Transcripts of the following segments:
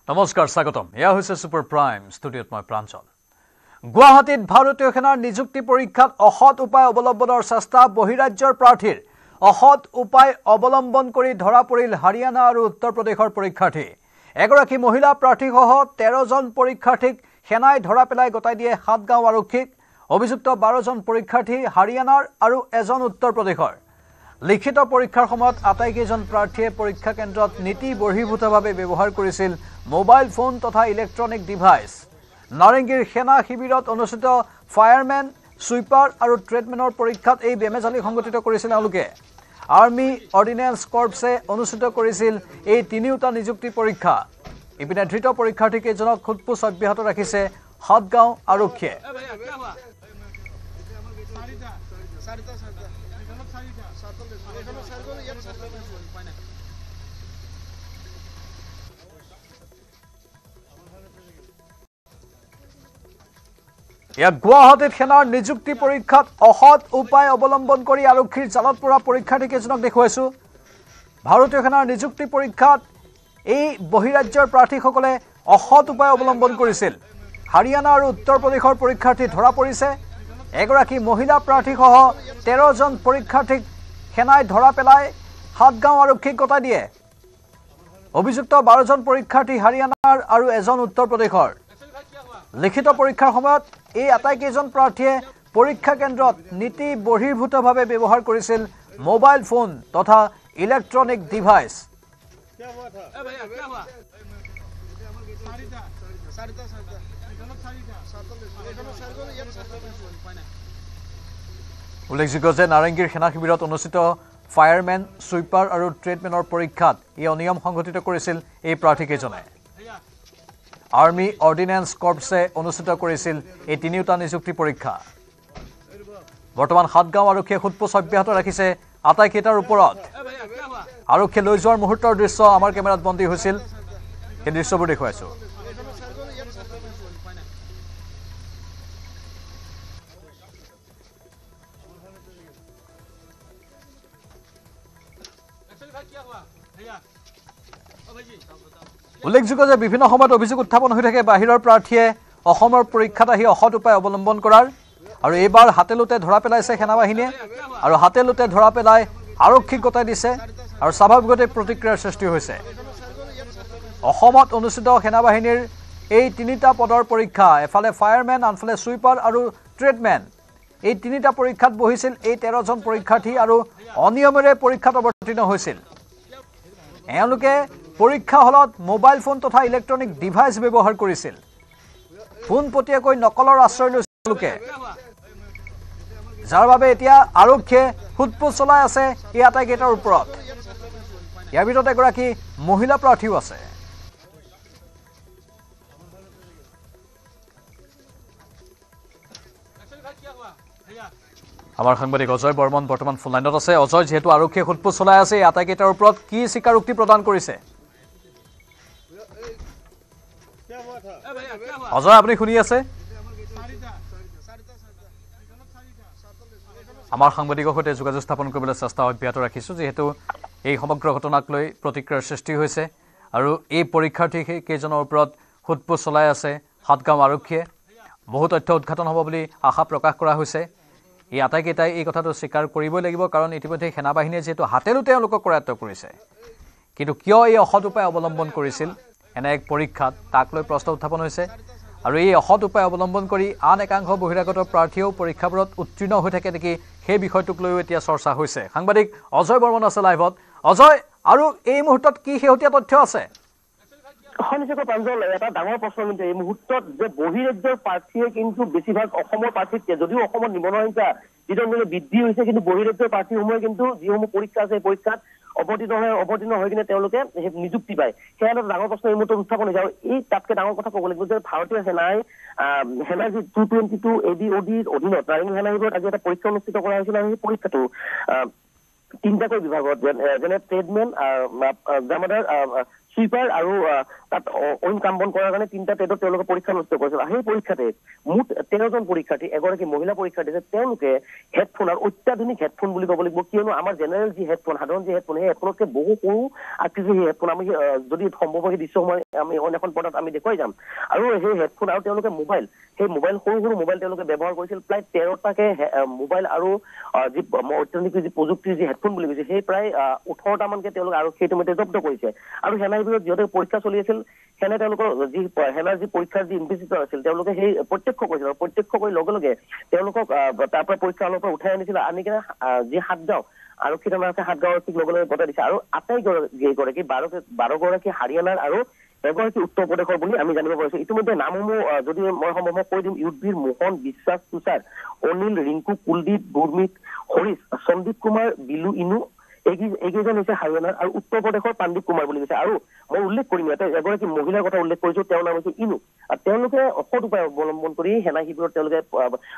নমস্কাৰ স্বাগতম এয়া হৈছে সুপাৰ প্ৰাইম ষ্টুডিঅ'ত মই প্ৰাঞ্জল গুৱাহাটীত ভাৰতীয় সেনাৰ নিযুক্তি পৰীক্ষাত অসৎ উপায় অৱলম্বনৰ চেষ্টা বহিৰাজ্যৰ প্ৰাৰ্থীৰ অসৎ উপায় অৱলম্বন কৰি ধৰা পৰিল হাৰিয়ানা আৰু উত্তৰ প্ৰদেশৰ পৰীক্ষাৰ্থী এগৰাকী মহিলা প্ৰাৰ্থীসহ 13 জন পৰীক্ষাৰ্থীক সেনাই ধৰা পেলাই গতাই দিয়ে হাতগাঁও আৰক্ষীক অভিযুক্ত 12 জন পৰীক্ষাৰ্থী হাৰিয়ানাৰ আৰু এজন উত্তৰ প্ৰদেশৰ লিখিত পৰীক্ষাৰ সময়ত আটাইকেইজন প্ৰাৰ্থীয়ে পৰীক্ষা কেন্দ্ৰত নীতি বহিৰ্ভূতভাৱে ব্যৱহাৰ কৰিছিল মোবাইল ফোন তথা ইলেক্ট্ৰনিক ডিভাইচ নাৰেংগীৰ সেনা শিবিৰত অনুষ্ঠিত ফায়াৰমেন সুইপাৰ আৰু ট্ৰেডমেনৰ পৰীক্ষাত এই বেমেজালি সংগঠিত কৰিছিল তেওঁলোকে আৰ্মি অৰ্ডিনেন্স কৰ্পছে অনুষ্ঠিত কৰিছিল এই তিনিওটা নিযুক্তি পৰীক্ষা ইপিনে ধৃত পৰীক্ষাৰ্থীকেইজনক খুদপুছ অব্যাহত ৰাখিছে হাতগাঁও আৰক্ষীয়ে গুৱাহাটীত সেনাৰ নিযুক্তি পৰীক্ষাত অসৎ উপায় অৱলম্বন কৰি আৰক্ষীৰ জালত পৰা পৰীক্ষাৰ্থীকেইজনক দেখুৱাইছো ভাৰতীয় সেনাৰ নিযুক্তি পৰীক্ষাত এই বহিৰাজ্যৰ প্ৰাৰ্থীসকলে অসৎ উপায় অৱলম্বন কৰিছিল হাৰিয়ানা আৰু উত্তৰ প্ৰদেশৰ পৰীক্ষাৰ্থী ধৰা পৰিছে এগৰাকী মহিলা প্ৰাৰ্থীসহ 13 জন পৰীক্ষাৰ্থীক সেনাই ধৰা পেলাই হাতগাঁও আৰক্ষীক গতাই দিয়ে অভিযুক্ত 12 জন পৰীক্ষাৰ্থী হাৰিয়ানাৰ আৰু এজন উত্তৰ প্ৰদেশৰ লিখিত পৰীক্ষাৰ সময়ত এই আটাইকেইজন প্ৰাৰ্থীয়ে পৰীক্ষা কেন্দ্ৰত নীতি বহিৰ্ভূতভাৱে ব্যৱহাৰ কৰিছিল মোবাইল ফোন তথা ইলেক্ট্ৰনিক ডিভাইচ উল্লেখযোগ্য যে নাৰেংগীৰ সেনা শিবিৰত অনুষ্ঠিত ফায়াৰমেন সুইপাৰ আৰু ট্ৰেডমেনৰ পৰীক্ষাত এই অনিয়ম সংঘটিত কৰিছিল এই প্ৰাৰ্থীকেইজনে আৰ্মি অৰ্ডিনেন্স কৰ্পছে অনুষ্ঠিত কৰিছিল এই তিনিওটা নিযুক্তি পৰীক্ষা বৰ্তমান হাতগাঁও আৰক্ষীয়ে খুদপুছ অব্যাহত ৰাখিছে আটাইকেইটাৰ ওপৰত আৰক্ষীয়ে লৈ যোৱাৰ মুহূৰ্তৰ দৃশ্য আমাৰ কেমেৰাত বন্দী হৈছিল এই দৃশ্যবোৰ দেখুৱাইছো উল্লেখযোগ্য যে বিভিন্ন সময়ত অভিযোগ উত্থাপন হৈ থাকে বাহিৰৰ প্ৰাৰ্থীয়ে অসমৰ পৰীক্ষাত আহি অসৎ উপায় অৱলম্বন কৰাৰ আৰু এইবাৰ হাতেলোতে ধৰা পেলাইছে সেনাবাহিনীয়ে আৰু হাতেলোতে ধৰা পেলাই আৰক্ষীক গতাই দিছে আৰু স্বাভাৱিকতে প্ৰতিক্ৰিয়াৰ সৃষ্টি হৈছে অসমত অনুষ্ঠিত সেনাবাহিনীৰ এই তিনিটা পদৰ পৰীক্ষা এফালে ফায়াৰমেন আনফালে সুইপাৰ আৰু ট্ৰেডমেন এই তিনিটা পৰীক্ষাত বহিছিল এই 13 জন পৰীক্ষাৰ্থী আৰু অনিয়মেৰে পৰীক্ষাত অৱতীৰ্ণ হৈছিল এওঁলোকে পৰীক্ষা হলত মোবাইল ফোন তথা ইলেক্ট্ৰনিক ডিভাইচ ব্যৱহাৰ কৰিছিল পোনপটীয়াকৈ নকলৰ আশ্ৰয় লৈছিল লোকে যাৰ বাবে এতিয়া আৰক্ষীয়ে খুদপুছ চলাই আছে এই আটাইকেইটাৰ ওপৰত ইয়াৰ ভিতৰত এগৰাকী মহিলা প্ৰাৰ্থীও আছে আমাৰ সাংবাদিক অজয় বৰ্মন বৰ্তমান ফোন লাইনত আছে অজয় যেহেতু আৰক্ষীয়ে খুদপুছ চলাই আছে এই আটাইকেইটাৰ ওপৰত কি স্বীকাৰোক্তি প্ৰদান কৰিছে অজয় আপুনি শুনি আছে আমাৰ সাংবাদিকৰ সৈতে যোগাযোগ স্থাপন কৰিবলৈ চেষ্টা অব্যাহত ৰাখিছো যেহেতু এই সমগ্ৰ ঘটনাক লৈ প্ৰতিক্ৰিয়াৰ সৃষ্টি হৈছে আৰু এই পৰীক্ষাৰ্থী কেইজনৰ ওপৰত খুদপুছ চলাই আছে হাতগাঁও আৰক্ষীয়ে বহু তথ্য উদ্ঘাটন হ'ব বুলি আশা প্ৰকাশ কৰা হৈছে এই আটাইকেইটাই এই কথাটো স্বীকাৰ কৰিবই লাগিব কাৰণ ইতিমধ্যে সেনাবাহিনীয়ে যেহেতু হাতেলোতে তেওঁলোকক কৰায়ত্ব কৰিছে কিন্তু কিয় এই অসৎ উপায় অৱলম্বন কৰিছিল এনে এক পৰীক্ষাত তাক লৈ প্ৰশ্ন উত্থাপন হৈছে আৰু এই অসৎ উপায় অৱলম্বন কৰি আন একাংশ বহিৰাগত প্ৰাৰ্থীয়েও পৰীক্ষাবোৰত উত্তীৰ্ণ হৈ থাকে নেকি সেই বিষয়টোক লৈও এতিয়া চৰ্চা হৈছে সাংবাদিক অজয় বৰ্মন আছে লাইভত অজয় আৰু এই মুহূৰ্তত কি শেহতীয়া তথ্য আছে সনিশ্চয়কৈ প্ৰাঞ্জল এটা ডাঙৰ প্ৰশ্ন কিন্তু এই মুহূৰ্তত যে বহিৰাজ্যৰ প্ৰাৰ্থীয়ে কিন্তু বেছিভাগ অসমৰ প্ৰাৰ্থীতকে যদিও অসমত নিবনুৱা সংখ্যা দিনক বৃদ্ধি হৈছে কিন্তু বহিৰাজ্যৰ প্ৰাৰ্থীসমূহে কিন্তু যিসমূহ পৰীক্ষা আছে পৰীক্ষাত অৱতীৰ্ণ হৈ কিনে তেওঁলোকে নিযুক্তি পায় সেয়া এটা ডাঙৰ প্ৰশ্ন এই মুহূৰ্তত উত্থাপন হৈছে আৰু এই তাতকে ডাঙৰ কথা ক'ব লাগিব যে ভাৰতীয় সেনাৰ যি 222 ABODৰ অধীনত নাৰেংগী সেনা শিবিৰত আজি এটা পৰীক্ষা অনুষ্ঠিত কৰা হৈছিল আৰু সেই পৰীক্ষাটো তিনিটাকৈ বিভাগত যেনে ট্ৰেডমেন জামাদাৰ সুইপাৰ আৰু তাত অইন কাম বন কৰাৰ কাৰণে 3টা ট্ৰেডত তেওঁলোকে পৰীক্ষা অনুষ্ঠিত কৰিছিল। সেই পৰীক্ষাতে মুঠ 13জন পৰীক্ষাৰ্থী, এগৰাকী মহিলা পৰীক্ষাৰ্থী আছে, তেওঁলোকে হেডফোন আৰু অত্যাধুনিক হেডফোন বুলি ক'ব লাগিব, কিয়নো আমাৰ জেনেৰেল যি হেডফোন, সাধাৰণ যি হেডফোন, সেই হেডফোনতকৈ বহু সৰু আকৃতিৰ সেই হেডফোন আমি যদি সম্ভৱ হয় দৃশ্যসমূহ আমি অন্য এখন পদত আমি দেখুৱাই যাম। আৰু সেই হেডফোন আৰু তেওঁলোকে মোবাইল, সেই মোবাইল সৰু সৰু মোবাইল তেওঁলোকে ব্যৱহাৰ কৰিছিল। প্ৰায় 13টাকে মোবাইল আৰু যি অত্যাধুনিক যি প্ৰযুক্তিৰ যি হেডফোন বুলি কৈছে, সেই প্ৰায় 18টামানকে তেওঁলোকে আৰক্ষী ইতিমধ্যে জব্দ কৰিছে। আৰু সেনাৰ ভিতৰত যিহেতু পৰীক্ষা চলি আছিল, সেনে তেওঁলোকৰ সেনাৰ যি পৰীক্ষাৰ যি ইনভেষ্টিগেটৰ আছিল, তেওঁলোকে সেই প্ৰত্যক্ষ কৰিছিল আৰু প্ৰত্যক্ষ কৰি লগে লগে তেওঁলোকক তাৰ পৰা পৰীক্ষা হলৰ পৰা উঠাই আনিছিল, আনি কিনে যি সাতগাঁও আৰক্ষী থানা আছে, সাতগাঁও আৰক্ষীক লগে লগে গতাই দিছে। আৰু আটাইগৰাকী 12গৰাকী হাৰিয়ানাৰ আৰু এগৰাকী উত্তৰ প্ৰদেশৰ বুলি আমি জানিব পাৰিছো। ইতিমধ্যে নামসমূহ যদি মই সম্ভৱ কৈ দিম, ইউদ্বীৰ, মোহন, বিশ্বাস, তুষাৰ, অনিল, ৰিংকু, কুলদীপ, গুৰমিত, হৰিশ, সন্দীপ কুমাৰ, বিলু, ইনু, এইকেইজন হৈছে হাৰিয়ানাৰ, আৰু উত্তৰ প্ৰদেশৰ পাণ্ডীপ কুমাৰ বুলি কৈছে। আৰু মই উল্লেখ কৰিম ইয়াতে এগৰাকী মহিলাৰ কথা উল্লেখ কৰিছো, তেওঁৰ নাম হৈছে ইনু। তেওঁলোকে অসৎ উপায় অৱলম্বন কৰি সেনা শিবিৰত তেওঁলোকে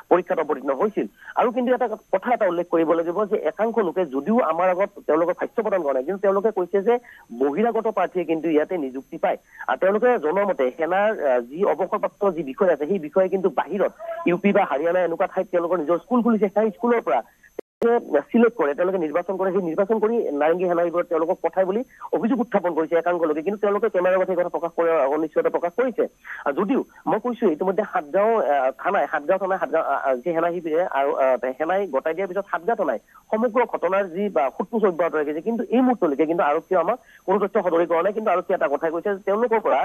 পৰীক্ষাত অৱতীৰ্ণ হৈছিল। আৰু কিন্তু এটা কথা উল্লেখ কৰিব লাগিব যে একাংশ লোকে যদিও আমাৰ আগত তেওঁলোকৰ ভাষ্য প্ৰদান কৰা নাই, কিন্তু তেওঁলোকে কৈছে যে বহিৰাগত প্ৰাৰ্থীয়ে কিন্তু ইয়াতে নিযুক্তি পায়। আৰু তেওঁলোকে জনোৱা মতে সেনাৰ যি অৱসৰপ্ৰাপ্ত যি বিষয় আছে, সেই বিষয়ে কিন্তু বাহিৰত UP বা হাৰিয়ানা এনেকুৱা ঠাইত তেওঁলোকৰ নিজৰ স্কুল খুলিছে, সেই স্কুলৰ পৰা চিলেক্ট কৰে, তেওঁলোকে নিৰ্বাচন কৰে, সেই নিৰ্বাচন কৰি নাৰেংগী সেনা শিবিৰত তেওঁলোকক পঠাই বুলি অভিযোগ উত্থাপন কৰিছে একাংশ লোকে। কিন্তু তেওঁলোকে কেমেৰাৰ আগত সেই কথা প্ৰকাশ কৰাৰ অনিশ্চয়তা প্ৰকাশ কৰিছে। যদিও মই কৈছো ইতিমধ্যে সাতগাঁও থানাই যি সেনা শিবিৰে আৰু সেনাই গতাই দিয়াৰ পিছত সাতগাঁও থানাই সমগ্ৰ ঘটনাৰ যি সোধপোছ অব্যাহত ৰাখিছে। কিন্তু এই মুহূৰ্তলৈকে কিন্তু আৰক্ষীয়ে আমাক কোনো তথ্য সদৰি কৰা নাই। কিন্তু আৰক্ষীয়ে এটা কথাই কৈছে যে তেওঁলোকৰ পৰা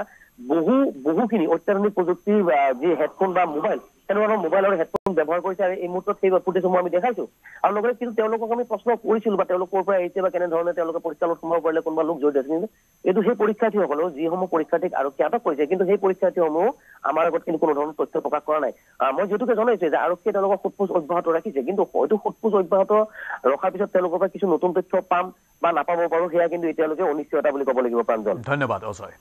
বহুখিনি অত্যাধুনিক প্ৰযুক্তিৰ যি হেডফোন বা মোবাইল, তেনেধৰণৰ মোবাইল আৰু হেডফোন ব্যৱহাৰ কৰিছে। আৰু এই মুহূৰ্তত সেই ফুটেজসমূহ আমি দেখাইছো। আৰু লগতে কিন্তু তেওঁলোকক আমি প্ৰশ্ন কৰিছিলো বা তেওঁলোকৰ পৰা আহিছে বা কেনেধৰণে তেওঁলোকে পৰীক্ষাত সোমাব পাৰিলে, কোনোবা লোক জড়িত আছে। কিন্তু এইটো সেই পৰীক্ষাৰ্থীসকলেও যিসমূহ পৰীক্ষাৰ্থীক আৰক্ষীয়ে আটক কৰিছে, কিন্তু সেই পৰীক্ষাৰ্থীসমূহ আমাৰ আগত কিন্তু কোনো ধৰণৰ তথ্য প্ৰকাশ কৰা নাই। মই যিহেতুকে জনাইছো যে আৰক্ষীয়ে তেওঁলোকক সোধপোছ অব্যাহত ৰাখিছে, কিন্তু হয়তো সোধপোছ অব্যাহত ৰখাৰ পিছত তেওঁলোকৰ পৰা কিছু নতুন তথ্য পাম বা নাপাব পাৰো, সেয়া কিন্তু এতিয়ালৈকে অনিশ্চয়তা বুলি ক'ব লাগিব। প্ৰাঞ্জল, ধন্যবাদ অজয়।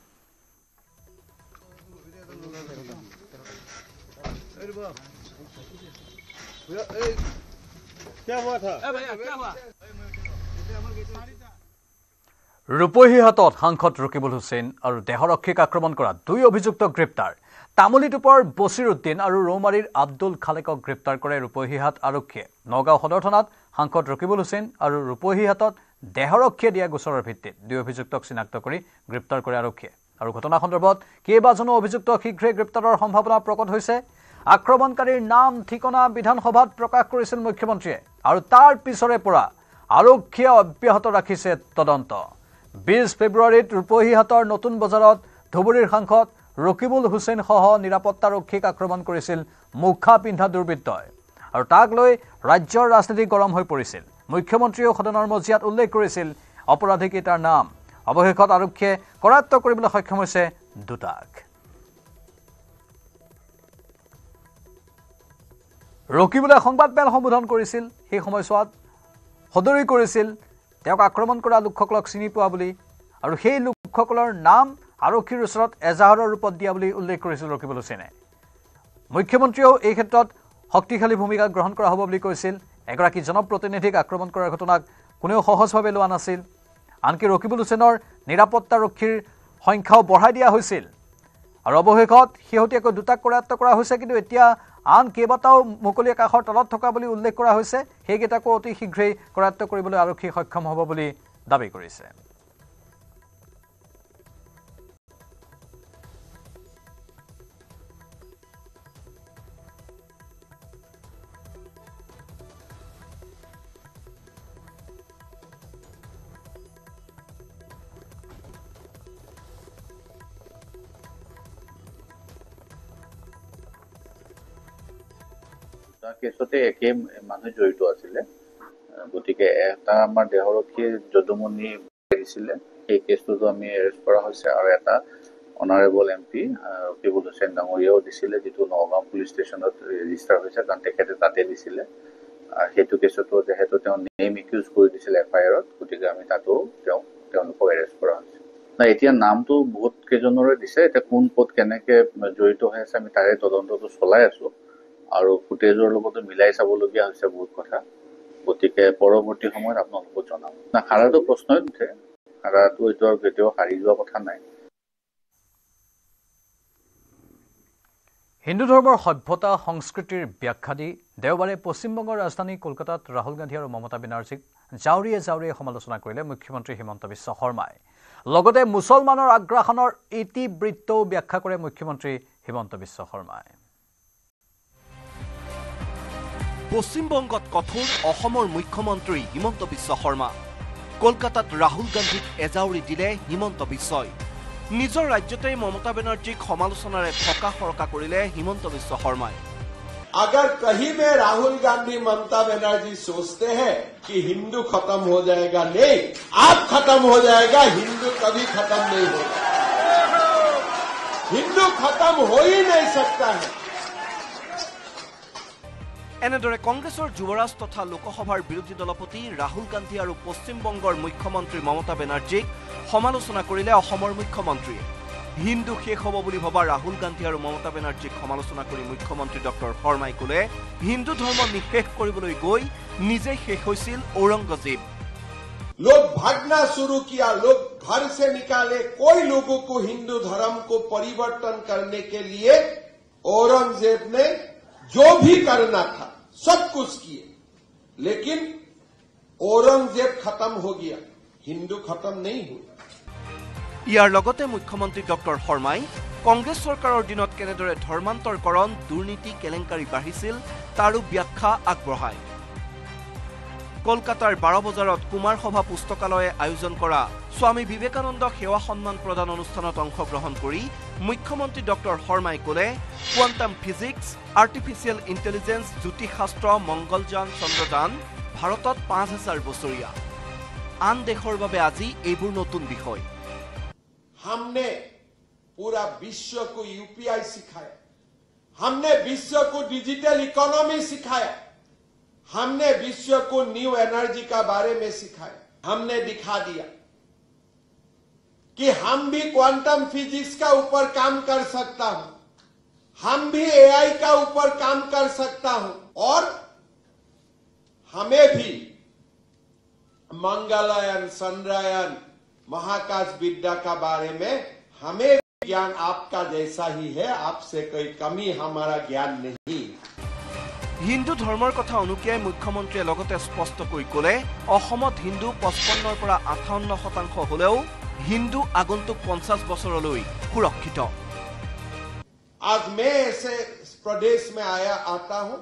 ৰূপহীহাটত সাংসদ ৰকিবুল হুছেইন আৰু দেহৰক্ষীক আক্ৰমণ কৰা 2 অভিযুক্ত গ্ৰেপ্তাৰ। তামুলীটোপৰ বছিৰ উদ্দিন আৰু ৰৌমাৰীৰ আব্দুল খালেকক গ্ৰেপ্তাৰ কৰে ৰূপহীহাট আৰক্ষীয়ে। নগাঁও সদৰ থানাত সাংসদ ৰকিবুল হুছেইন আৰু ৰূপহীহাটত দেহৰক্ষীয়ে দিয়া গোচৰৰ ভিত্তিত 2 অভিযুক্তক চিনাক্ত কৰি গ্ৰেপ্তাৰ কৰে আৰক্ষীয়ে। আৰু ঘটনা সন্দৰ্ভত কেইবাজনো অভিযুক্ত শীঘ্ৰে গ্ৰেপ্তাৰৰ সম্ভাৱনা প্ৰকট হৈছে। আক্ৰমণকাৰীৰ নাম ঠিকনা বিধানসভাত প্ৰকাশ কৰিছিল মুখ্যমন্ত্ৰীয়ে, আৰু তাৰ পিছৰে পৰা আৰক্ষীয়ে অব্যাহত ৰাখিছে তদন্ত। 20 ফেব্ৰুৱাৰীত ৰূপহীহাটৰ নতুন বজাৰত ধুবুৰীৰ সাংসদ ৰকিবুল হুছেইন সহ নিৰাপত্তাৰক্ষীক আক্ৰমণ কৰিছিল মুখা পিন্ধা দুৰ্বৃত্তই, আৰু তাক লৈ ৰাজ্যৰ ৰাজনীতি গৰম হৈ পৰিছিল। মুখ্যমন্ত্ৰীয়েও সদনৰ মজিয়াত উল্লেখ কৰিছিল অপৰাধীকেইটাৰ নাম। অৱশেষত আৰক্ষীয়ে কৰায়ত্ব কৰিবলৈ সক্ষম হৈছে 2টাক। ৰকিবুলে সংবাদমেল সম্বোধন কৰিছিল, সেই সময়ছোৱাত সদৰি কৰিছিল তেওঁক আক্ৰমণ কৰা লোকসকলক চিনি পোৱা বুলি, আৰু সেই লোকসকলৰ নাম আৰক্ষীৰ ওচৰত এজাহাৰৰ ৰূপত দিয়া বুলি উল্লেখ কৰিছিল ৰকিবুল হুছেইনে। মুখ্যমন্ত্ৰীয়েও এই ক্ষেত্ৰত শক্তিশালী ভূমিকা গ্ৰহণ কৰা হ'ব বুলি কৈছিল। এগৰাকী জনপ্ৰতিনিধিক আক্ৰমণ কৰাৰ ঘটনাক কোনেও সহজভাৱে লোৱা নাছিল। আনকি ৰকিবুল হুছেইনৰ নিৰাপত্তাৰক্ষীৰ সংখ্যাও বঢ়াই দিয়া হৈছিল, আৰু অৱশেষত শেহতীয়াকৈ 2টাক কৰায়ত্ব কৰা হৈছে। কিন্তু এতিয়া আন কেইবাটাও মুকলি আকাশৰ তলত থকা বুলি উল্লেখ কৰা হৈছে। সেইকেইটাকো অতি শীঘ্ৰেই কৰায়ত্ব কৰিবলৈ আৰক্ষী সক্ষম হ'ব বুলি দাবী কৰিছে। কেছতে একে মানুহ জড়িত আছিলে, গতিকে এটা আমাৰ দেহৰক্ষীয়ে যদুমণি দিছিলে, সেই কেছটোতো আমি এৰেষ্ট কৰা হৈছে। আৰু এটা অনাৰেবল MP ৰকিবুল হুছেইন ডাঙৰীয়াও দিছিলে, যিটো নগাঁও পুলিচ ষ্টেচনত ৰেজিষ্টাৰ হৈছে, কাৰণ তেখেতে তাতে দিছিলে। সেইটো কেছতো যিহেতু তেওঁ নেম একিউজ কৰি দিছিলে FIR-ত, গতিকে আমি তাতো তেওঁলোকক এৰেষ্ট কৰা হৈছে। নাই, এতিয়া নামটো বহুত কেইজনৰে দিছে, এতিয়া কোন ক'ত কেনেকে জড়িত হৈ আছে আমি তাৰে তদন্তটো চলাই আছো, আৰু ফুটেজৰ লগতো মিলাই চাবলগীয়া হৈছে বহুত কথা। গতিকে পৰৱৰ্তী সময়ত আপোনালোকক জনাম। না, হাৰাটো প্ৰশ্নই নুঠে, হাৰাটো এইটো আৰু কেতিয়াও হাৰি যোৱা কথা নাই। হিন্দু ধৰ্মৰ সভ্যতা সংস্কৃতিৰ ব্যাখ্যা দি দেওবাৰে পশ্চিমবংগৰ ৰাজধানী কলকাতাত ৰাহুল গান্ধী আৰু মমতা বেনাৰ্জীক জাউৰিয়ে সমালোচনা কৰিলে মুখ্যমন্ত্ৰী হিমন্ত বিশ্ব শৰ্মাই লগতে মুছলমানৰ আগ্ৰাসনৰ ইতিবৃত্তও ব্যাখ্যা কৰে মুখ্যমন্ত্ৰী হিমন্ত বিশ্ব শৰ্মাই পশ্চিমবংগত কঠোৰ অসমৰ মুখ্যমন্ত্ৰী হিমন্ত বিশ্ব শৰ্মা কলকাতাত ৰাহুল গান্ধীক এজাউৰি দিলে হিমন্ত বিশ্বই নিজৰ ৰাজ্যতে মমতা বেনাৰ্জীক সমালোচনাৰে থকা সৰকা কৰিলে হিমন্ত বিশ্ব শৰ্মাই अगर कहीं में राहुल गांधी ममता बनर्जी सोचते हैं कि हिंदू खत्म हो जाएगा, नहीं, आप खत्म हो जाएगा, हिंदू कभी खत्म नहीं होगा। हिंदू खत्म हो ही नहीं सकता है। এনেদৰে কংগ্ৰেছৰ যুৱৰাজ তথা লোকসভাৰ বিৰোধী দলপতি ৰাহুল গান্ধী আৰু পশ্চিমবংগৰ মুখ্যমন্ত্ৰী মমতা বেনাৰ্জীক সমালোচনা কৰিলে অসমৰ মুখ্যমন্ত্ৰীয়ে হিন্দু শেষ হ'ব বুলি ভবা ৰাহুল গান্ধী আৰু মমতা বেনাৰ্জীক সমালোচনা কৰি মুখ্যমন্ত্ৰী ডক্টৰ শৰ্মাই ক'লে হিন্দু ধৰ্ম নিশেষ কৰিবলৈ গৈ নিজে শেষ হৈছিল ঔৰংগজেব लोग भागना शुरू किया, लोग घर से निकाले, कोई लोगों को हिंदू धर्म को परिवर्तन करने के लिए औरंगजेब ने जो भी करना था सब कुछ किए, लेकिन औरंगजेब खत्म हो गया, हिंदू खत्म नहीं हुआ। ইয়াৰ লগতে মুখ্যমন্ত্ৰী ডক্টৰ শৰ্মাই কংগ্ৰেছ চৰকাৰৰ দিনত কেনেদৰে ধৰ্মান্তৰকৰণ দুৰ্নীতি কেলেংকাৰী বাঢ়িছিল তাৰো ব্যাখ্যা আগবঢ়ায় কলকাতাৰ 12 বজাৰত কুমাৰ সভা পুস্তকালয়ে আয়োজন কৰা স্বামী বিবেকানন্দ সেৱা সন্মান প্ৰদান অনুষ্ঠানত অংশগ্ৰহণ কৰি মুখ্যমন্ত্ৰী ডক্টৰ শৰ্মাই ক'লে কোৱান্টাম ফিজিক্স আৰ্টিফিচিয়েল ইন্টেলিজেন্স জ্যোতিষশাস্ত্ৰ মংগলযান চন্দ্ৰযান ভাৰতত 5000 বছৰীয়া আন দেশৰ বাবে আজি এইবোৰ নতুন বিষয় हमने पूरा विश्व को यूपीआई सिखाया, हमने विश्व को डिजिटल इकोनॉमी सिखाया, हमने विश्व को न्यू एनर्जी का बारे में सिखाया, हमने दिखा दिया कि हम भी क्वांटम फिजिक्स का ऊपर काम कर सकता हूं, हम भी एआई का ऊपर काम कर सकता हूं और हमें भी मंगलयान चंद्रयान महाकाश विद्या का बारे में हमें ज्ञान आपका जैसा ही है, आपसे कोई कमी हमारा ज्ञान नहीं। হিন্দু ধৰ্মৰ কথা অনুকিয়াই মুখ্যমন্ত্ৰীয়ে লগতে স্পষ্ট কৰি ক'লে অসমত হিন্দু 55ৰ পৰা 58% হলেও হিন্দু আগন্তুক 50 বছৰলৈ সুৰক্ষিত आज मैं ऐसे प्रदेश में आता हूं,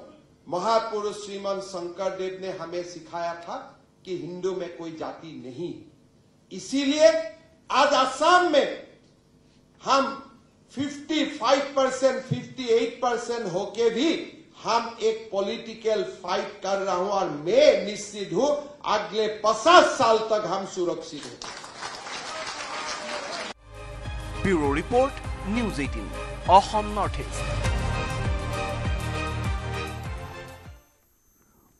महापुरुष श्रीमान शंकरदेव ने हमें सिखाया था कि हिंदू में कोई जाति नहीं, इसीलिए आज असम में हम 55% 58% होके भी हम एक पॉलिटिकल फाइट कर रहा हूं और मैं निश्चित हूं अगले 50 साल तक हम सुरक्षित हैं। Bureau report news 18 Assam north east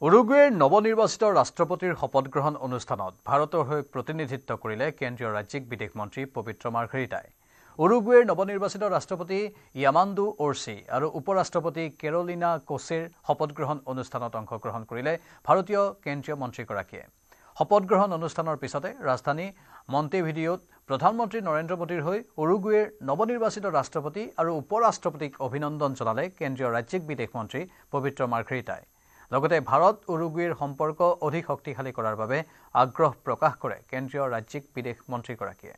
উৰুগুৱেৰ নৱনিৰ্বাচিত ৰাষ্ট্ৰপতিৰ শপত গ্ৰহণ অনুষ্ঠানত ভাৰতৰ হৈ প্ৰতিনিধিত্ব কৰিলে কেন্দ্ৰীয় ৰাজ্যিক বিদেশ মন্ত্ৰী পবিত্ৰ মাৰ্ঘেৰিটাই উৰুগুৱেৰ নৱনিৰ্বাচিত ৰাষ্ট্ৰপতি ইয়ামাণ্ডু অৰ্চি আৰু উপৰাষ্ট্ৰপতি কেৰলিনা কোচেৰ শপত গ্ৰহণ অনুষ্ঠানত অংশগ্ৰহণ কৰিলে ভাৰতীয় কেন্দ্ৰীয় মন্ত্ৰীগৰাকীয়ে শপত গ্ৰহণ অনুষ্ঠানৰ পিছতে ৰাজধানী মণ্টেভিডিঅ'ত প্ৰধানমন্ত্ৰী নৰেন্দ্ৰ মোদীৰ হৈ উৰুগুৱেৰ নৱনিৰ্বাচিত ৰাষ্ট্ৰপতি আৰু উপৰাষ্ট্ৰপতিক অভিনন্দন জনালে কেন্দ্ৰীয় ৰাজ্যিক বিদেশ মন্ত্ৰী পবিত্ৰ মাৰ্ঘেৰিটাই লগতে ভাৰত উৰুগুৱেৰ সম্পৰ্ক অধিক শক্তিশালী কৰাৰ বাবে আগ্ৰহ প্ৰকাশ কৰে কেন্দ্ৰীয় ৰাজ্যিক বিদেশ মন্ত্ৰীগৰাকীয়ে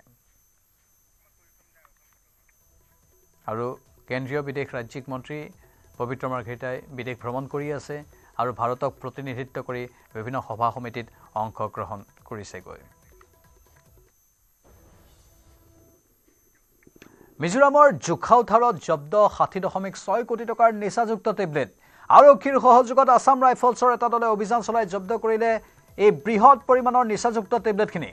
আৰু কেন্দ্ৰীয় বিদেশ ৰাজ্যিক মন্ত্ৰী পবিত্ৰ মাৰ্ঘেৰিটাই বিদেশ ভ্ৰমণ কৰি আছে আৰু ভাৰতক প্ৰতিনিধিত্ব কৰি বিভিন্ন সভা সমিতিত অংশগ্ৰহণ কৰিছেগৈ মিজোৰামৰ জুখাউথাৰত জব্দ 60.6 কোটি টকাৰ নিচাযুক্ত টেবলেট আৰক্ষীৰ সহযোগত আসাম ৰাইফলছৰ এটা দলে অভিযান চলাই জব্দ কৰিলে এই বৃহৎ পৰিমাণৰ নিচাযুক্ত টেবলেটখিনি